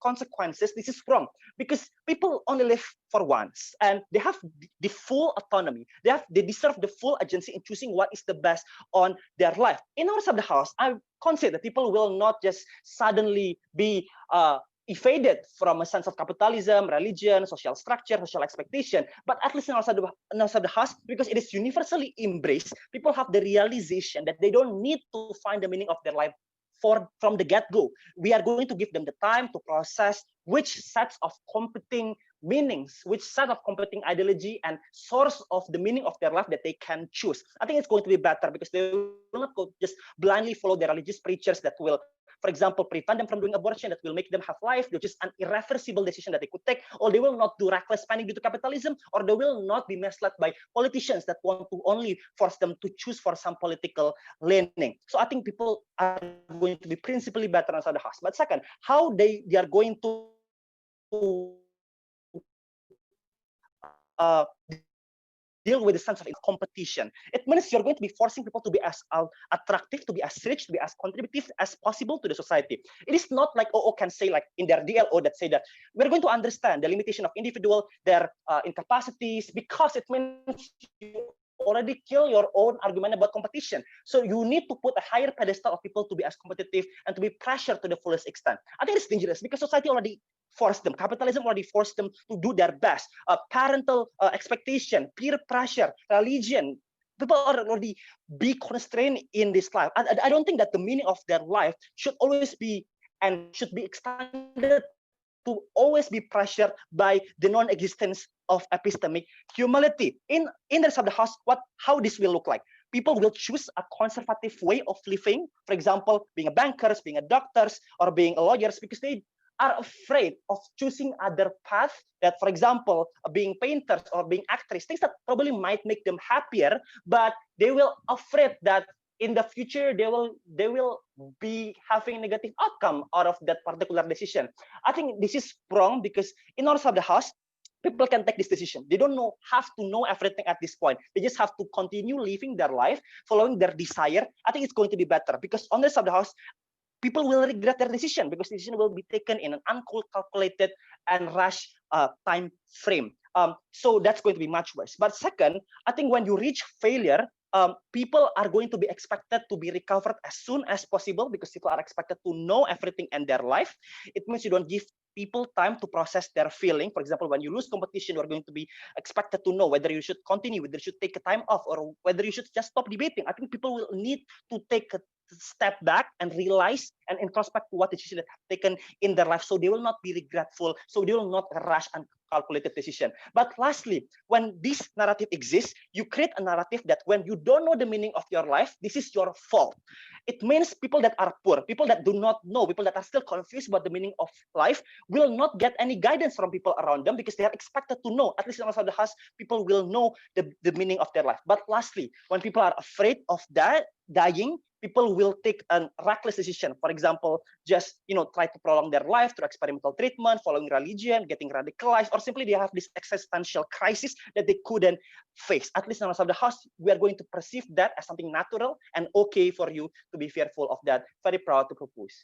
consequences, this is wrong because people only live for once and they have the full autonomy. They deserve the full agency in choosing what is the best on their life. In our side of the house, I consider that people will not just suddenly be evaded from a sense of capitalism, religion, social structure, social expectation, but at least in our side of the house, because it is universally embraced, people have the realization that they don't need to find the meaning of their life from the get-go. We are going to give them the time to process which sets of competing meanings, which set of competing ideology and source of the meaning of their life that they can choose. I think it's going to be better because they will not go just blindly follow the religious preachers that will, for example, prevent them from doing abortion, that will make them have life, which is an irreversible decision that they could take, or they will not do reckless spending due to capitalism, or they will not be misled by politicians that want to only force them to choose for some political leaning. So I think people are going to be principally better inside the house. But second, how they are going to deal with the sense of competition. It means you're going to be forcing people to be as attractive, to be as rich, to be as contributive as possible to the society. It is not like OO can say, like in their DLO, that say that we're going to understand the limitation of individual, their incapacities, because it means you already kill your own argument about competition. So you need to put a higher pedestal of people to be as competitive and to be pressured to the fullest extent. I think it's dangerous because society already forced them. Capitalism already forced them to do their best. Parental expectation, peer pressure, religion. People are already be constrained in this life. I don't think that the meaning of their life should always be and should be extended to always be pressured by the non-existence of epistemic humility. In the rest of the house, how this will look like? People will choose a conservative way of living. For example, being a bankers, being a doctors, or being a lawyers, because they are afraid of choosing other paths that, for example, being painters or being actors, things that probably might make them happier, but they will afraid that in the future they will be having a negative outcome out of that particular decision. I think this is wrong because in our side of the house, people can take this decision. They don't have to know everything at this point. They just have to continue living their life, following their desire. I think it's going to be better because on the side of the house, people will regret their decision because the decision will be taken in an uncalculated and rash time frame. So that's going to be much worse. But second, I think when you reach failure, people are going to be expected to be recovered as soon as possible because people are expected to know everything in their life. It means you don't give people time to process their feeling. For example, when you lose competition, you are going to be expected to know whether you should continue, whether you should take a time off, or whether you should just stop debating. I think people will need to take a step back and realize and introspect what decision they have taken in their life, so they will not be regretful, so they will not rush and calculated decision. But lastly, when this narrative exists, you create a narrative that when you don't know the meaning of your life, this is your fault. It means people that are poor, people that do not know, people that are still confused about the meaning of life will not get any guidance from people around them because they are expected to know, at least in the house, people will know the meaning of their life. But lastly, when people are afraid of dying, people will take a reckless decision. For example, just try to prolong their life through experimental treatment, following religion, getting radicalized, or simply they have this existential crisis that they couldn't face. At least in the house, we are going to perceive that as something natural and okay for you to be fearful of that. Very proud to propose.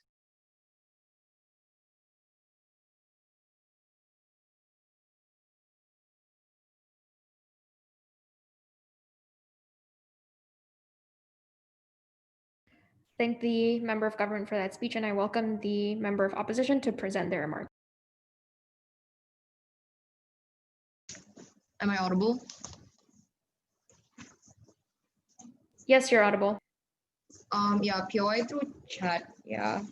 Thank the member of government for that speech, and I welcome the member of opposition to present their remarks. Am I audible? Yes, you're audible. Yeah, POI through chat. Yeah.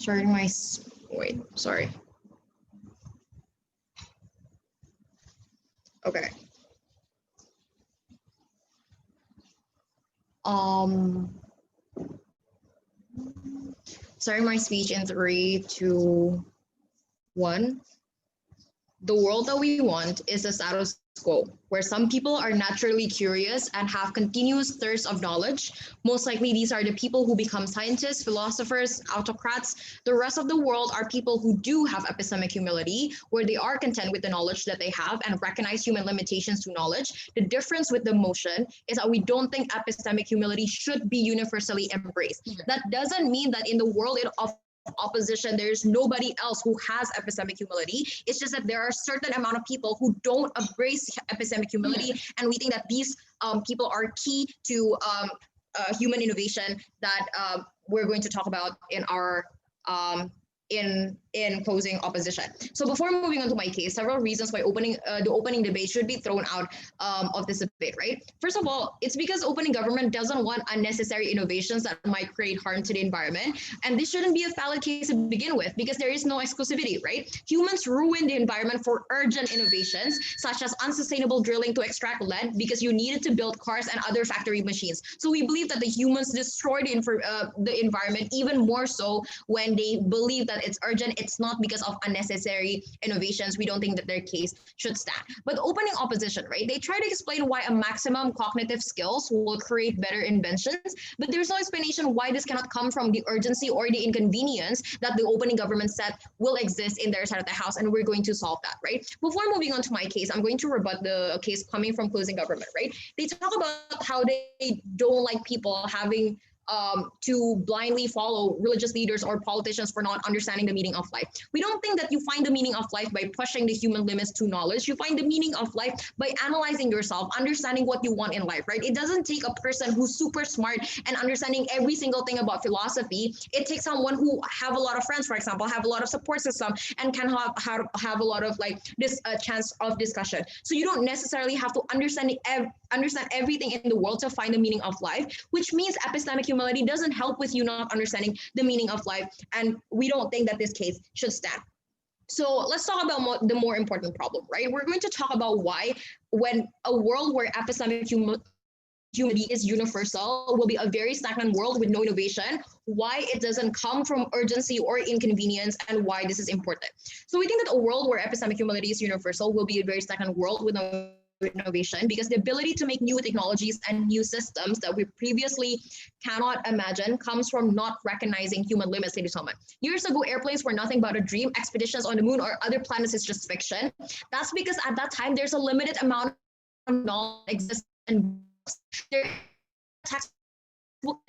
Sharing my sorry. Okay. Starting my speech in 3, 2, 1. The world that we want is a status quo, where some people are naturally curious and have continuous thirst of knowledge. Most likely, these are the people who become scientists, philosophers, autocrats. The rest of the world are people who do have epistemic humility, where they are content with the knowledge that they have and recognize human limitations to knowledge. The difference with the motion is that we don't think epistemic humility should be universally embraced. That doesn't mean that in the world of opposition there's nobody else who has epistemic humility. It's just that there are a certain amount of people who don't embrace epistemic humility, and we think that these people are key to human innovation that we're going to talk about in our in closing opposition. So before moving on to my case, several reasons why the opening debate should be thrown out of this debate, right? First of all, it's because opening government doesn't want unnecessary innovations that might create harm to the environment. And this shouldn't be a valid case to begin with because there is no exclusivity, right? Humans ruin the environment for urgent innovations, such as unsustainable drilling to extract lead because you needed to build cars and other factory machines. So we believe that the humans destroy the environment even more so when they believe that it's urgent. It's not because of unnecessary innovations. We don't think that their case should stand. But opening opposition, right? They try to explain why a maximum cognitive skills will create better inventions, but there's no explanation why this cannot come from the urgency or the inconvenience that the opening government said will exist in their side of the house, and we're going to solve that, right? Before moving on to my case, I'm going to rebut the case coming from closing government, right? They talk about how they don't like people having to blindly follow religious leaders or politicians for not understanding the meaning of life. We don't think that you find the meaning of life by pushing the human limits to knowledge. You find the meaning of life by analyzing yourself, understanding what you want in life, right? It doesn't take a person who's super smart and understanding every single thing about philosophy. It takes someone who have a lot of friends, for example, have a lot of support system, and can have a lot of like this chance of discussion. So you don't necessarily have to understand everything in the world to find the meaning of life, which means epistemic humility doesn't help with you not understanding the meaning of life, and we don't think that this case should stand. So let's talk about the more important problem, right? We're going to talk about why, when a world where epistemic humility is universal, will be a very stagnant world with no innovation, why it doesn't come from urgency or inconvenience, and why this is important. So we think that a world where epistemic humility is universal will be a very stagnant world with no innovation, because the ability to make new technologies and new systems that we previously cannot imagine comes from not recognizing human limits, ladies and gentlemen. Years ago, airplanes were nothing but a dream. Expeditions on the moon or other planets is just fiction. That's because at that time, there's a limited amount of knowledge exists and there textbook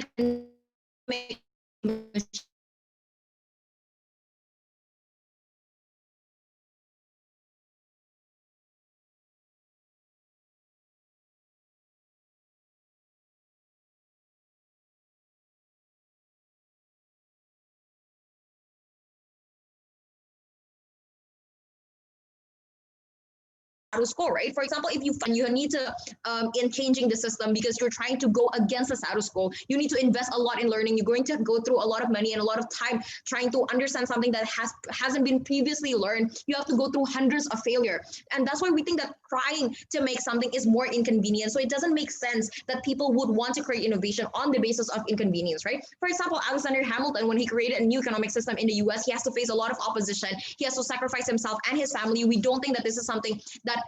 status quo, right? For example, if you find you need to in changing the system because you're trying to go against the status quo, you need to invest a lot in learning. You're going to go through a lot of money and a lot of time trying to understand something that hasn't been previously learned. You have to go through hundreds of failure, and that's why we think that trying to make something is more inconvenient. So it doesn't make sense that people would want to create innovation on the basis of inconvenience, right? For example, Alexander Hamilton, when he created a new economic system in the US, he has to face a lot of opposition. He has to sacrifice himself and his family. We don't think that this is something that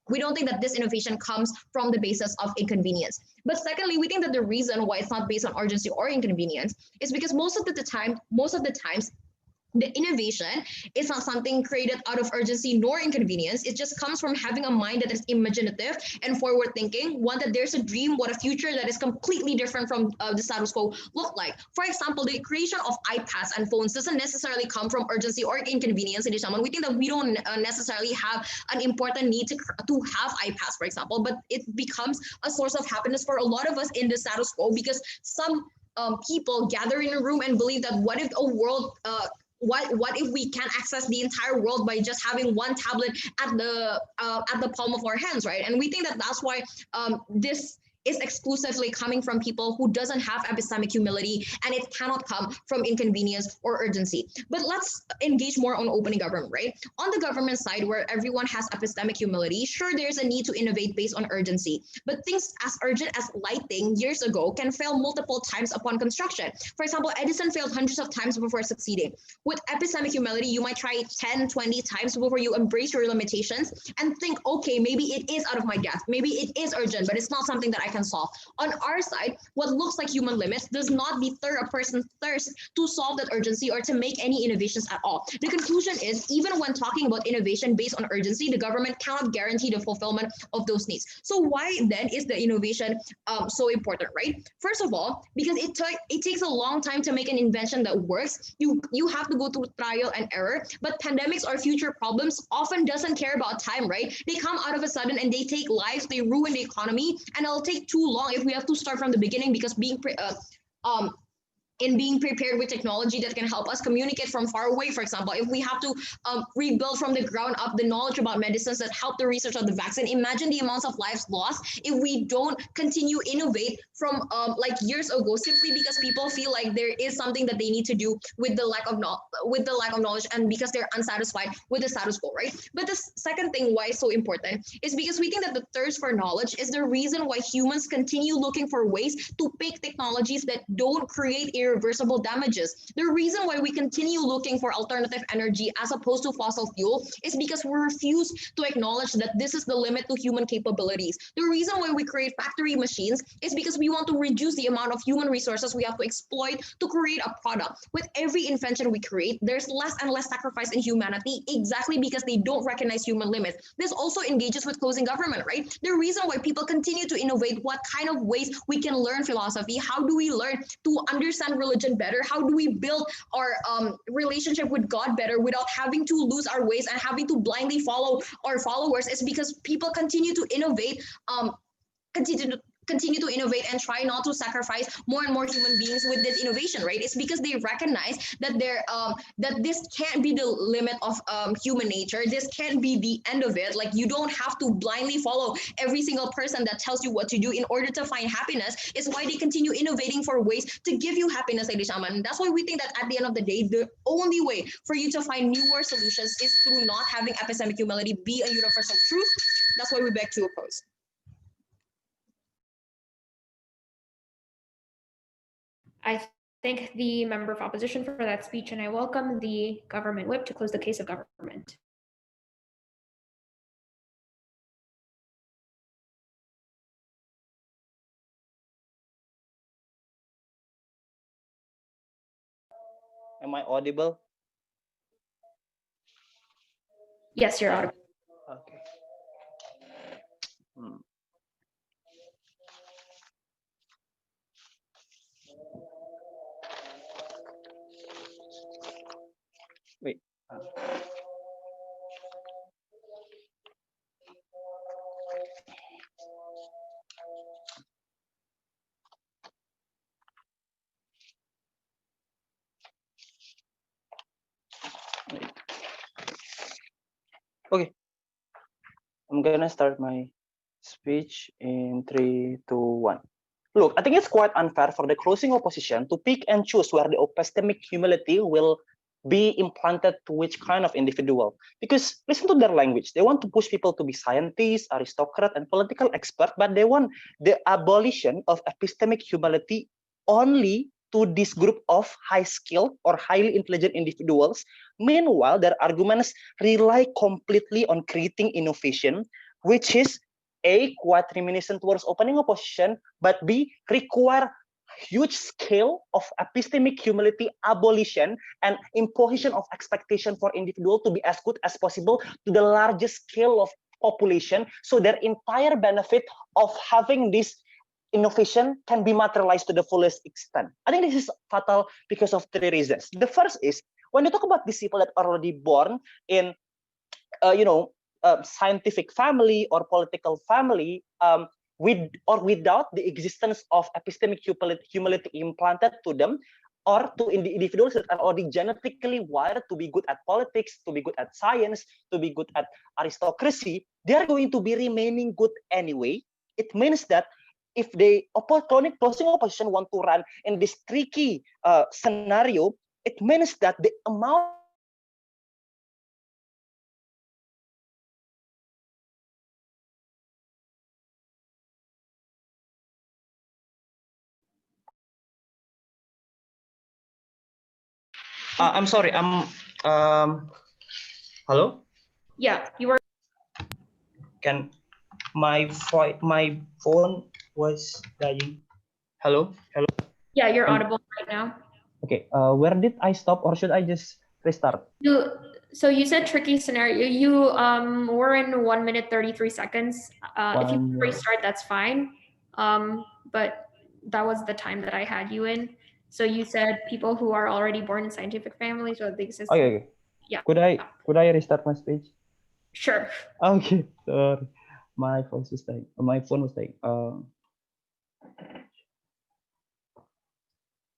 we don't think that this innovation comes from the basis of inconvenience. But secondly, we think that the reason why it's not based on urgency or inconvenience is because most of the times, the innovation is not something created out of urgency nor inconvenience. It just comes from having a mind that is imaginative and forward thinking, one that there's a dream, what a future that is completely different from the status quo look like. For example, the creation of iPads and phones doesn't necessarily come from urgency or inconvenience in someone. We think that we don't necessarily have an important need to have iPads, for example, but it becomes a source of happiness for a lot of us in the status quo because some people gather in a room and believe that what if a world what if we can access the entire world by just having one tablet at the palm of our hands, right? And we think that that's why this is exclusively coming from people who doesn't have epistemic humility, and it cannot come from inconvenience or urgency. But let's engage more on opening government, right? On the government side, where everyone has epistemic humility, sure, there's a need to innovate based on urgency, but things as urgent as lighting years ago can fail multiple times upon construction. For example, Edison failed hundreds of times before succeeding. With epistemic humility, you might try 10, 20 times before you embrace your limitations and think, okay, maybe it is out of my depth, maybe it is urgent, but it's not something that I can solve. On our side, what looks like human limits does not deter a person's thirst to solve that urgency or to make any innovations at all. The conclusion is, even when talking about innovation based on urgency, the government cannot guarantee the fulfillment of those needs. So why then is the innovation so important, right? First of all, because it takes a long time to make an invention that works. You have to go through trial and error, but pandemics or future problems often doesn't care about time, right? They come out of a sudden and they take lives, they ruin the economy, and it'll take too long if we have to start from the beginning, because being prepared with technology that can help us communicate from far away. For example, if we have to rebuild from the ground up the knowledge about medicines that help the research of the vaccine, imagine the amounts of lives lost if we don't continue innovate from like years ago, simply because people feel like there is something that they need to do with the lack of knowledge and because they're unsatisfied with the status quo, right? But the second thing why it's so important is because we think that the thirst for knowledge is the reason why humans continue looking for ways to pick technologies that don't create irreversible damages. The reason why we continue looking for alternative energy as opposed to fossil fuel is because we refuse to acknowledge that this is the limit to human capabilities. The reason why we create factory machines is because we want to reduce the amount of human resources we have to exploit to create a product. With every invention we create, there's less and less sacrifice in humanity, exactly because they don't recognize human limits. This also engages with closing government, right? The reason why people continue to innovate what kind of ways we can learn philosophy, how do we learn to understand religion better, how do we build our relationship with God better without having to lose our ways and having to blindly follow our followers, is because people continue to innovate, continue to innovate and try not to sacrifice more and more human beings with this innovation, right? It's because they recognize that that this can't be the limit of human nature. This can't be the end of it. Like, you don't have to blindly follow every single person that tells you what to do in order to find happiness. It's why they continue innovating for ways to give you happiness, ladies and gentlemen. And that's why we think that at the end of the day, the only way for you to find newer solutions is through not having epistemic humility be a universal truth. That's why we beg to oppose. I thank the member of opposition for that speech, and I welcome the government whip to close the case of government. Am I audible? Yes, you're audible. Okay. Wait. Okay. I'm gonna start my speech in 3, 2, 1. Look, I think it's quite unfair for the closing opposition to pick and choose where the epistemic humility will be implanted to which kind of individual. Because listen to their language. They want to push people to be scientists, aristocrats, and political experts, but they want the abolition of epistemic humility only to this group of high skilled or highly intelligent individuals. Meanwhile, their arguments rely completely on creating innovation, which is A, quite reminiscent towards opening opposition, but B, require huge scale of epistemic humility abolition and imposition of expectation for individual to be as good as possible to the largest scale of population, so their entire benefit of having this innovation can be materialized to the fullest extent. I think this is fatal because of 3 reasons. The first is, when you talk about these people that are already born in scientific family or political family, with or without the existence of epistemic humility implanted to them, or to individuals that are already genetically wired to be good at politics, to be good at science, to be good at aristocracy, they are going to be remaining good anyway. It means that if they closing opposition want to run in this tricky scenario, it means that the amount I'm sorry. Hello. Yeah, you were. Can my phone was dying? Hello. Yeah, you're audible right now. Okay. Where did I stop, or should I just restart? So you said tricky scenario. You were in 1 minute 33 seconds. If you restart, that's fine. But that was the time that I had you in. So you said people who are already born in scientific families or the existing. Okay. Yeah. Could I restart my speech? Sure. Okay. Sorry. My phone was dying. My phone was dying.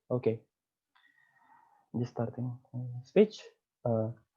Okay. Just starting speech.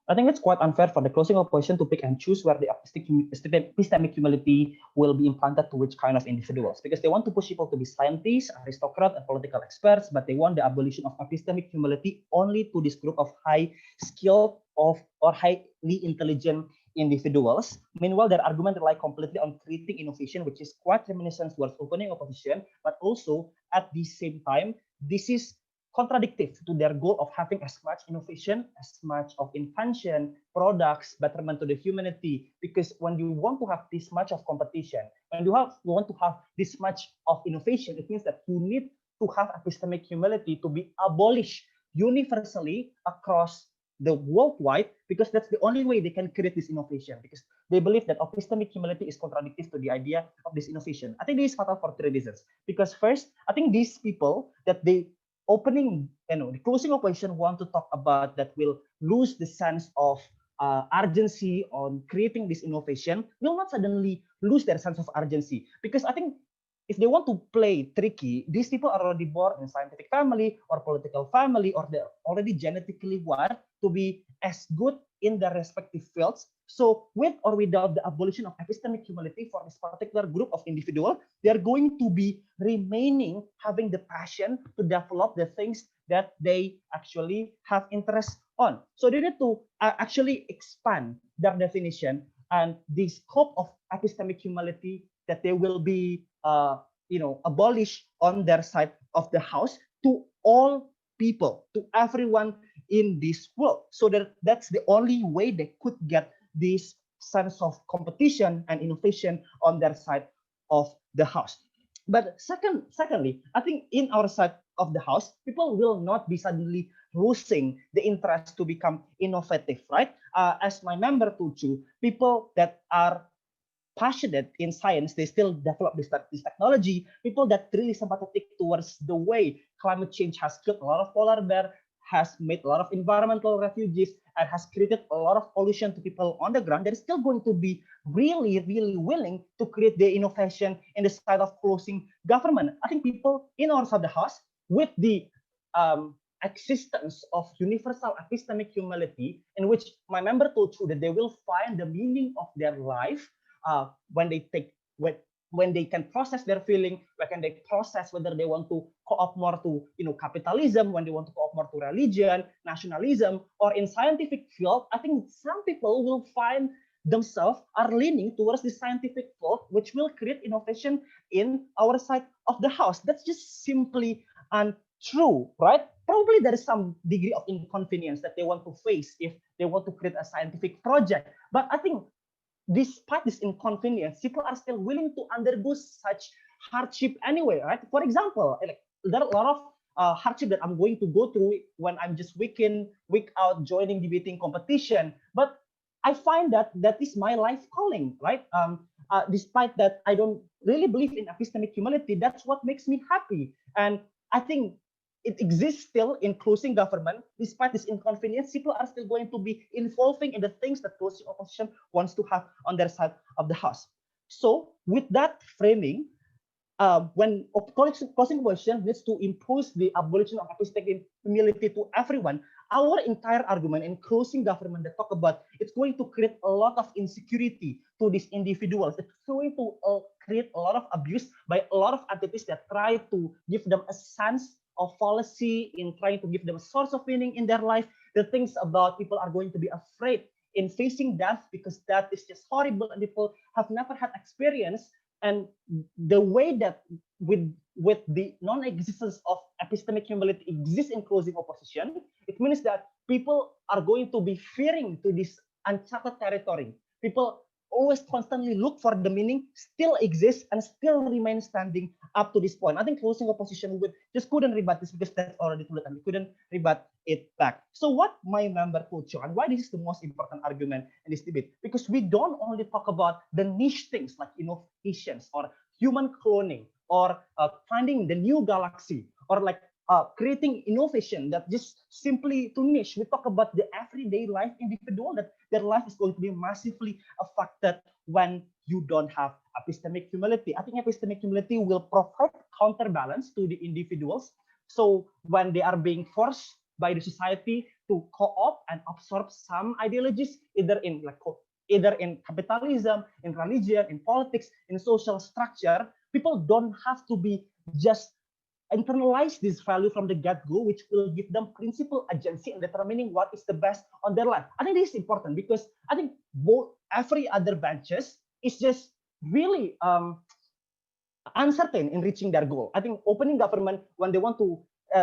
I think it's quite unfair for the closing opposition to pick and choose where the epistemic humility will be implanted to which kind of individuals, because they want to push people to be scientists, aristocrats, and political experts, but they want the abolition of epistemic humility only to this group of high skilled or highly intelligent individuals. Meanwhile, their argument rely completely on creating innovation, which is quite reminiscent towards opening opposition, but also at the same time, this is contradictory to their goal of having as much innovation, as much of invention, products, betterment to the humanity. Because when you want to have this much of competition, when you want to have this much of innovation, it means that you need to have epistemic humility to be abolished universally across the worldwide, because that's the only way they can create this innovation, because they believe that epistemic humility is contradictory to the idea of this innovation. I think this is fatal for 3 reasons. Because first, I think these people that they the closing opposition want to talk about that will lose the sense of urgency on creating this innovation, will not suddenly lose their sense of urgency. Because I think if they want to play tricky, these people are already born in scientific family or political family, or they're already genetically wired to be as good in their respective fields. So with or without the abolition of epistemic humility for this particular group of individual, they are going to be remaining having the passion to develop the things that they actually have interest on. So they need to actually expand their definition and the scope of epistemic humility that they will be abolished on their side of the house to all people, to everyone in this world. So that's the only way they could get this sense of competition and innovation on their side of the house. But secondly, I think in our side of the house, people will not be suddenly losing the interest to become innovative, right? As my member told you, people that are passionate in science, they still develop this technology. People that really sympathetic towards the way climate change has killed a lot of polar bear, has made a lot of environmental refugees, and has created a lot of pollution to people on the ground, they're still going to be really, really willing to create the innovation in the side of closing government. I think people in our side of the house, with the existence of universal epistemic humility, in which my member told you that they will find the meaning of their life when they take when they can process their feeling, when can they process whether they want to co-opt more to capitalism, when they want to co-opt more to religion, nationalism, or in scientific field. I think some people will find themselves are leaning towards the scientific field, which will create innovation in our side of the house. That's just simply untrue, right? Probably there is some degree of inconvenience that they want to face if they want to create a scientific project. But I think despite this inconvenience, people are still willing to undergo such hardship anyway, right? For example, like, there are a lot of hardship that I'm going to go through when I'm just week in, week out joining debating competition. But I find that that is my life calling, right? Despite that, I don't really believe in epistemic humility. That's what makes me happy. And I think it exists still in closing government. Despite this inconvenience, people are still going to be involving in the things that closing opposition wants to have on their side of the house. So with that framing, when closing opposition needs to impose the abolition of epistemic humility to everyone, our entire argument in closing government that talk about it's going to create a lot of insecurity to these individuals. It's going to create a lot of abuse by a lot of entities that try to give them a sense of fallacy in trying to give them a source of meaning in their life. The things about people are going to be afraid in facing death because death is just horrible and people have never had experience. And the way that with the non-existence of epistemic humility exists in closing opposition, it means that people are going to be fearing to this uncharted territory. People always constantly look for the meaning, still exists and still remain standing up to this point. I think closing opposition just couldn't rebut this because that's already told and we couldn't rebut it back. So what my member told you and why this is the most important argument in this debate, because we don't only talk about the niche things like innovations or human cloning or finding the new galaxy or like creating innovation that just simply to niche. We talk about the everyday life individual that their life is going to be massively affected when you don't have epistemic humility. I think epistemic humility will provide counterbalance to the individuals. So when they are being forced by the society to co-opt and absorb some ideologies, either in capitalism, in religion, in politics, in social structure, people don't have to be just internalize this value from the get-go, which will give them principal agency in determining what is the best on their life. I think this is important because I think every other branches is just really uncertain in reaching their goal. I think opening government, when they want to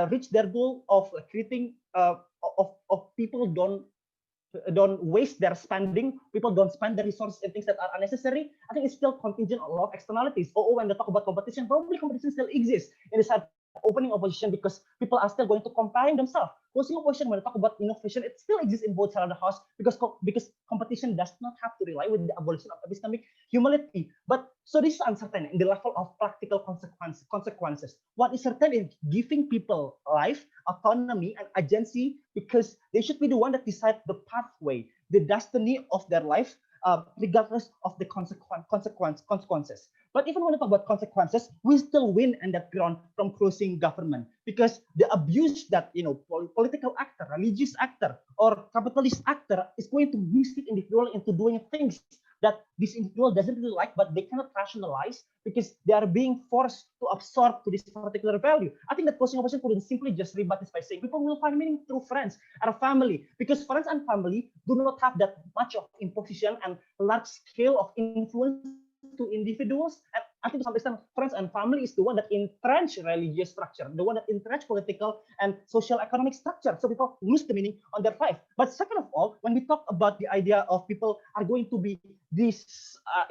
reach their goal of creating of people don't waste their spending, people don't spend the resources in things that are unnecessary, I think it's still contingent on a lot of externalities. When they talk about competition, probably competition still exists in the side opening opposition because people are still going to comparing themselves. Closing opposition, when they talk about innovation, it still exists in both sides of the house because competition does not have to rely with the abolition of epistemic humility. But so this is uncertain in the level of practical consequences. What is certain is giving people life, autonomy, and agency because they should be the one that decide the pathway, the destiny of their life, regardless of the consequences. But even when we talk about consequences, we still win in that ground from closing government because the abuse that political actor, religious actor, or capitalist actor is going to mislead individual into doing things that this individual doesn't really like, but they cannot rationalize because they are being forced to absorb to this particular value. I think that closing opposition couldn't simply just rebut this by saying people will find meaning through friends or family, because friends and family do not have that much of imposition and large scale of influence to individuals. And I think to some extent, friends and family is the one that entrench religious structure, the one that entrench political and social economic structure. So people lose the meaning on their life. But second of all, when we talk about the idea of people are going to be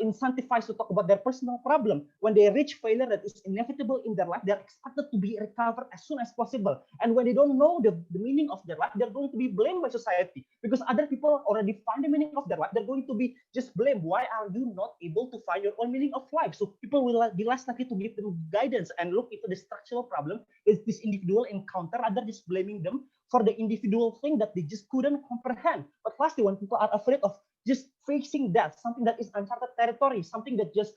incentivized to talk about their personal problem, when they reach failure that is inevitable in their life, they're expected to be recovered as soon as possible. And when they don't know the meaning of their life, they're going to be blamed by society because other people already find the meaning of their life. They're going to be just blamed. Why are you not able to find your own meaning of life? So people will be less likely to give them guidance and look into the structural problem is this individual encounter rather just blaming them for the individual thing that they just couldn't comprehend. But lastly, when people are afraid of just facing that, something that is uncharted territory, something that just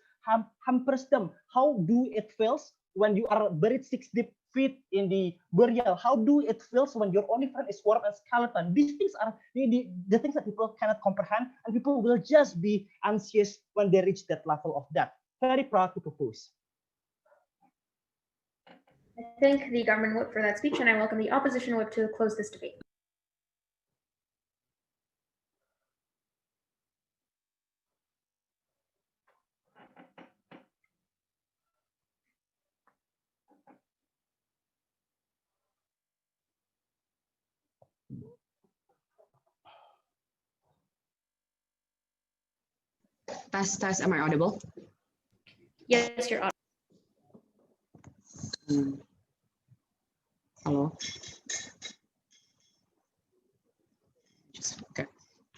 hampers them, how do it feels when you are buried 6 deep feet in the burial? How do it feels when your only friend is worm and skeleton? These things are the things that people cannot comprehend, and people will just be anxious when they reach that level of that. Very proud to propose. I thank the government whip for that speech, and I welcome the opposition whip to close this debate. Test, am I audible? Yes, you're audible. Hello. Okay.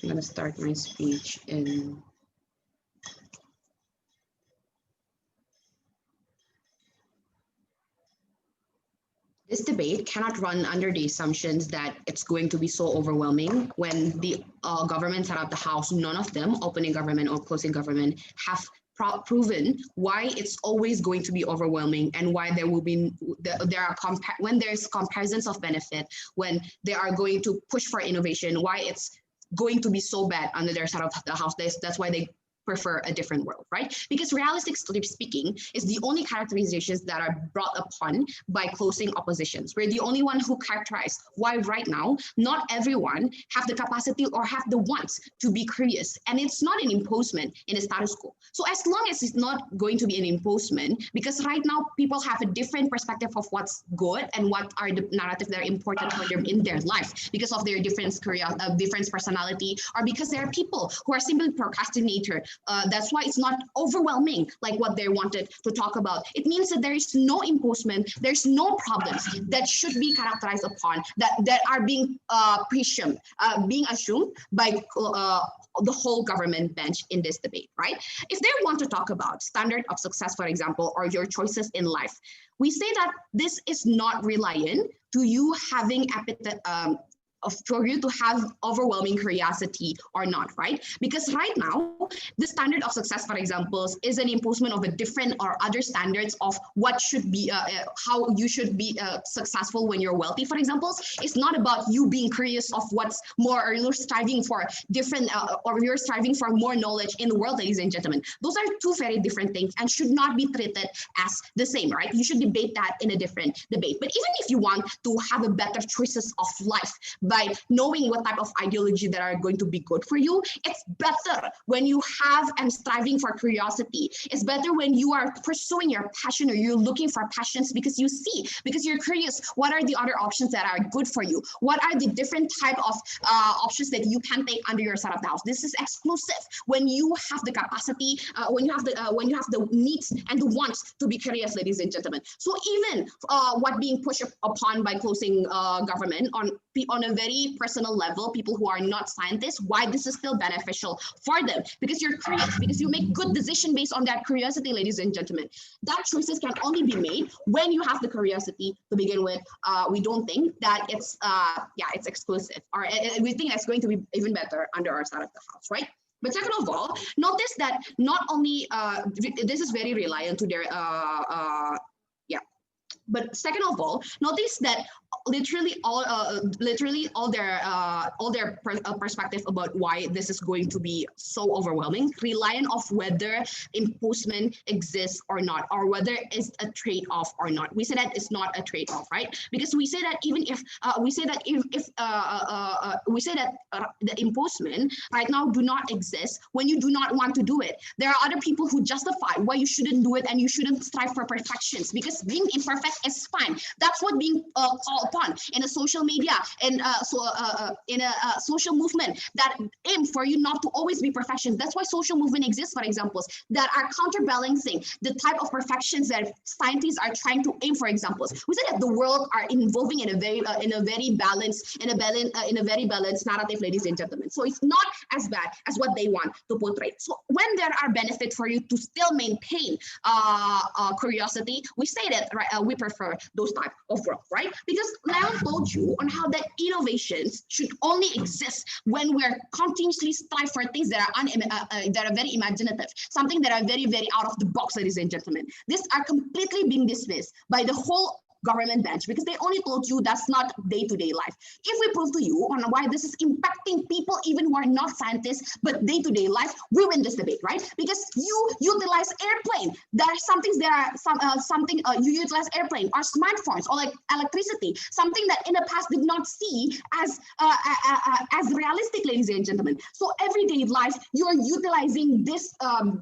I'm gonna start my speech in. This debate cannot run under the assumptions that it's going to be so overwhelming when the government set up the House. None of them, opening government or closing government, have proven why it's always going to be overwhelming and why there will be when there's comparisons of benefit, when they are going to push for innovation, why it's going to be so bad under their set of the House. That's why they prefer a different world, right? Because realistically speaking is the only characterizations that are brought upon by closing oppositions. We're the only one who characterize why right now not everyone have the capacity or have the wants to be curious, and it's not an imposement in the status quo. So as long as it's not going to be an imposement, because right now people have a different perspective of what's good and what are the narratives that are important for them in their life because of their different personality, or because there are people who are simply procrastinator. That's why it's not overwhelming like what they wanted to talk about. It means that there is no imposement, there's no problems that should be characterized upon, that are being being assumed by the whole government bench in this debate, right? If they want to talk about standard of success, for example, or your choices in life, we say that this is not reliant to you having for you to have overwhelming curiosity or not, right? Because right now, the standard of success, for example, is an imposition of a different or other standards of what should be, how you should be successful when you're wealthy, for example. It's not about you being curious of what's more, or you're striving for different, or you're striving for more knowledge in the world, ladies and gentlemen. Those are two very different things and should not be treated as the same, right? You should debate that in a different debate. But even if you want to have a better choices of life, by knowing what type of ideology that are going to be good for you, it's better when you have and striving for curiosity. It's better when you are pursuing your passion or you're looking for passions because you see, because you're curious, what are the other options that are good for you? What are the different type of options that you can take under your setup house? This is exclusive when you have the capacity, when you have the needs and the wants to be curious, ladies and gentlemen. So even what being pushed upon by closing government on a very personal level, people who are not scientists, why this is still beneficial for them, because you're curious, because you make good decision based on that curiosity, ladies and gentlemen. That choices can only be made when you have the curiosity to begin with. We don't think that it's it's exclusive, or we think that's going to be even better under our side of the house, right? But second of all, notice that not only this is very reliant to their But second of all, notice that literally all their perspective about why this is going to be so overwhelming reliant of whether imposement exists or not, or whether it's a trade-off or not. We say that it's not a trade-off, right? Because we say that even if we say that the imposement right now do not exist when you do not want to do it. There are other people who justify why you shouldn't do it and you shouldn't strive for perfections, because being imperfect is fine. That's what being called upon in a social media and in a social movement that aim for you not to always be perfection. That's why social movement exists, for examples, that are counterbalancing the type of perfections that scientists are trying to aim for. Examples, we say that the world are evolving in a very balanced narrative, ladies and gentlemen. So it's not as bad as what they want to portray. So when there are benefits for you to still maintain curiosity, we say that we prefer those type of world, right? Because Leon told you on how that innovations should only exist when we're continuously strive for things that are very imaginative, something that are very, very out of the box, ladies and gentlemen. These are completely being dismissed by the whole government bench because they only told you that's not day-to-day life. If we prove to you on why this is impacting people even who are not scientists but day-to-day life, we win this debate, right? Because you utilize airplane. There are some things, you utilize airplane or smartphones or like electricity, something that in the past did not see as realistic, ladies and gentlemen. So everyday life, you are utilizing this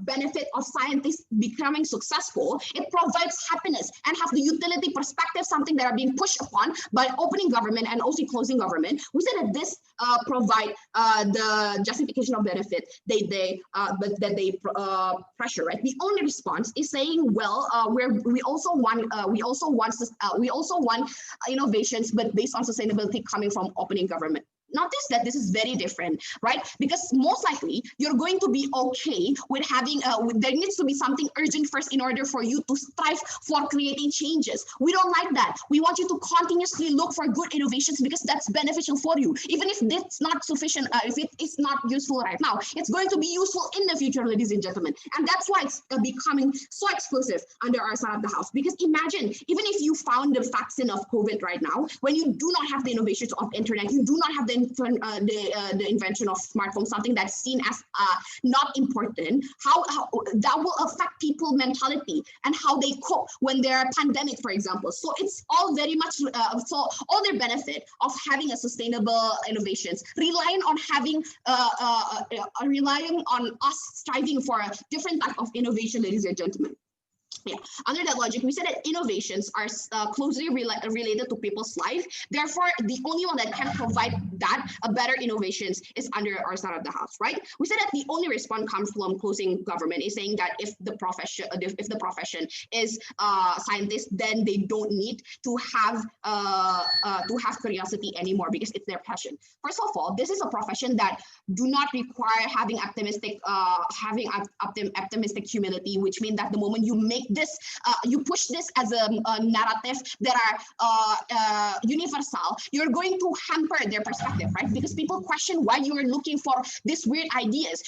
benefit of scientists becoming successful. It provides happiness and have the utility perspective, something that are being pushed upon by opening government and also closing government. We say that this provide the justification of benefit that they pressure, right? The only response is saying, well, we also want innovations, but based on sustainability coming from opening government. Notice that this is very different, right? Because most likely you're going to be okay with having, there needs to be something urgent first in order for you to strive for creating changes. We don't like that. We want you to continuously look for good innovations because that's beneficial for you. Even if it's not sufficient, if it is not useful right now, it's going to be useful in the future, ladies and gentlemen. And that's why it's becoming so exclusive under our side of the house. Because imagine, even if you found the vaccine of COVID right now, when you do not have the innovations of internet, you do not have the invention of smartphones, something that's seen as not important, how that will affect people's mentality and how they cope when there are pandemic, for example. So it's all very much, so all their benefit of having a sustainable innovations, relying on having, relying on us striving for a different type of innovation, ladies and gentlemen. Yeah, under that logic, we said that innovations are closely related to people's life. Therefore, the only one that can provide that better innovations is under our side of the house, right? We said that the only response comes from closing government is saying that if the profession is scientists, then they don't need to have curiosity anymore because it's their passion. First of all, this is a profession that do not require having optimistic humility, which means that the moment you make this, you push this as a narrative that are universal, you're going to hamper their perspective, right? Because people question why you are looking for these weird ideas.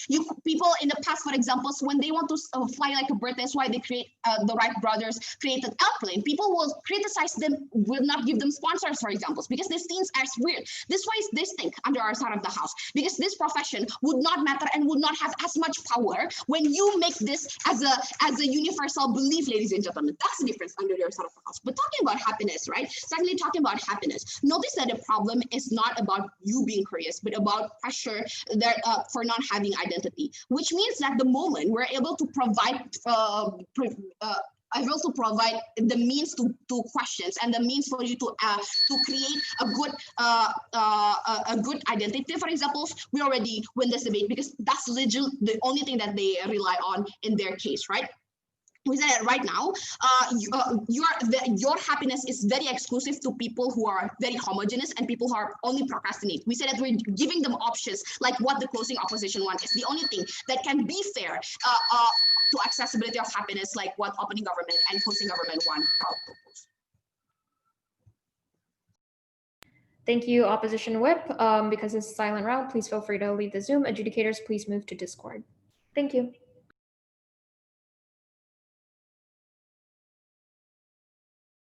People in the past, for example, when they want to fly like a bird, that's why they create the Wright brothers created airplane. People will criticize them, will not give them sponsors, for example, because this seems as weird. This why is this thing under our side of the house, because this profession would not matter and would not have as much power when you make this as a universal belief, ladies and gentlemen. That's the difference under your side of the house. But talking about happiness, right? Secondly, talking about happiness. Notice that the problem is not about you being curious, but about pressure that for not having identity, which means that the moment we're able to provide able to provide the means to questions and the means for you to create a good identity. For example, we already win this debate because that's literally the only thing that they rely on in their case, right? We say that right now, your happiness is very exclusive to people who are very homogeneous and people who are only procrastinate. We say that we're giving them options like what the closing opposition wants. It's the only thing that can be fair to accessibility of happiness, like what opening government and closing government want to propose. Thank you, Opposition Whip. Because it's a silent round, please feel free to leave the Zoom. Adjudicators, please move to Discord. Thank you.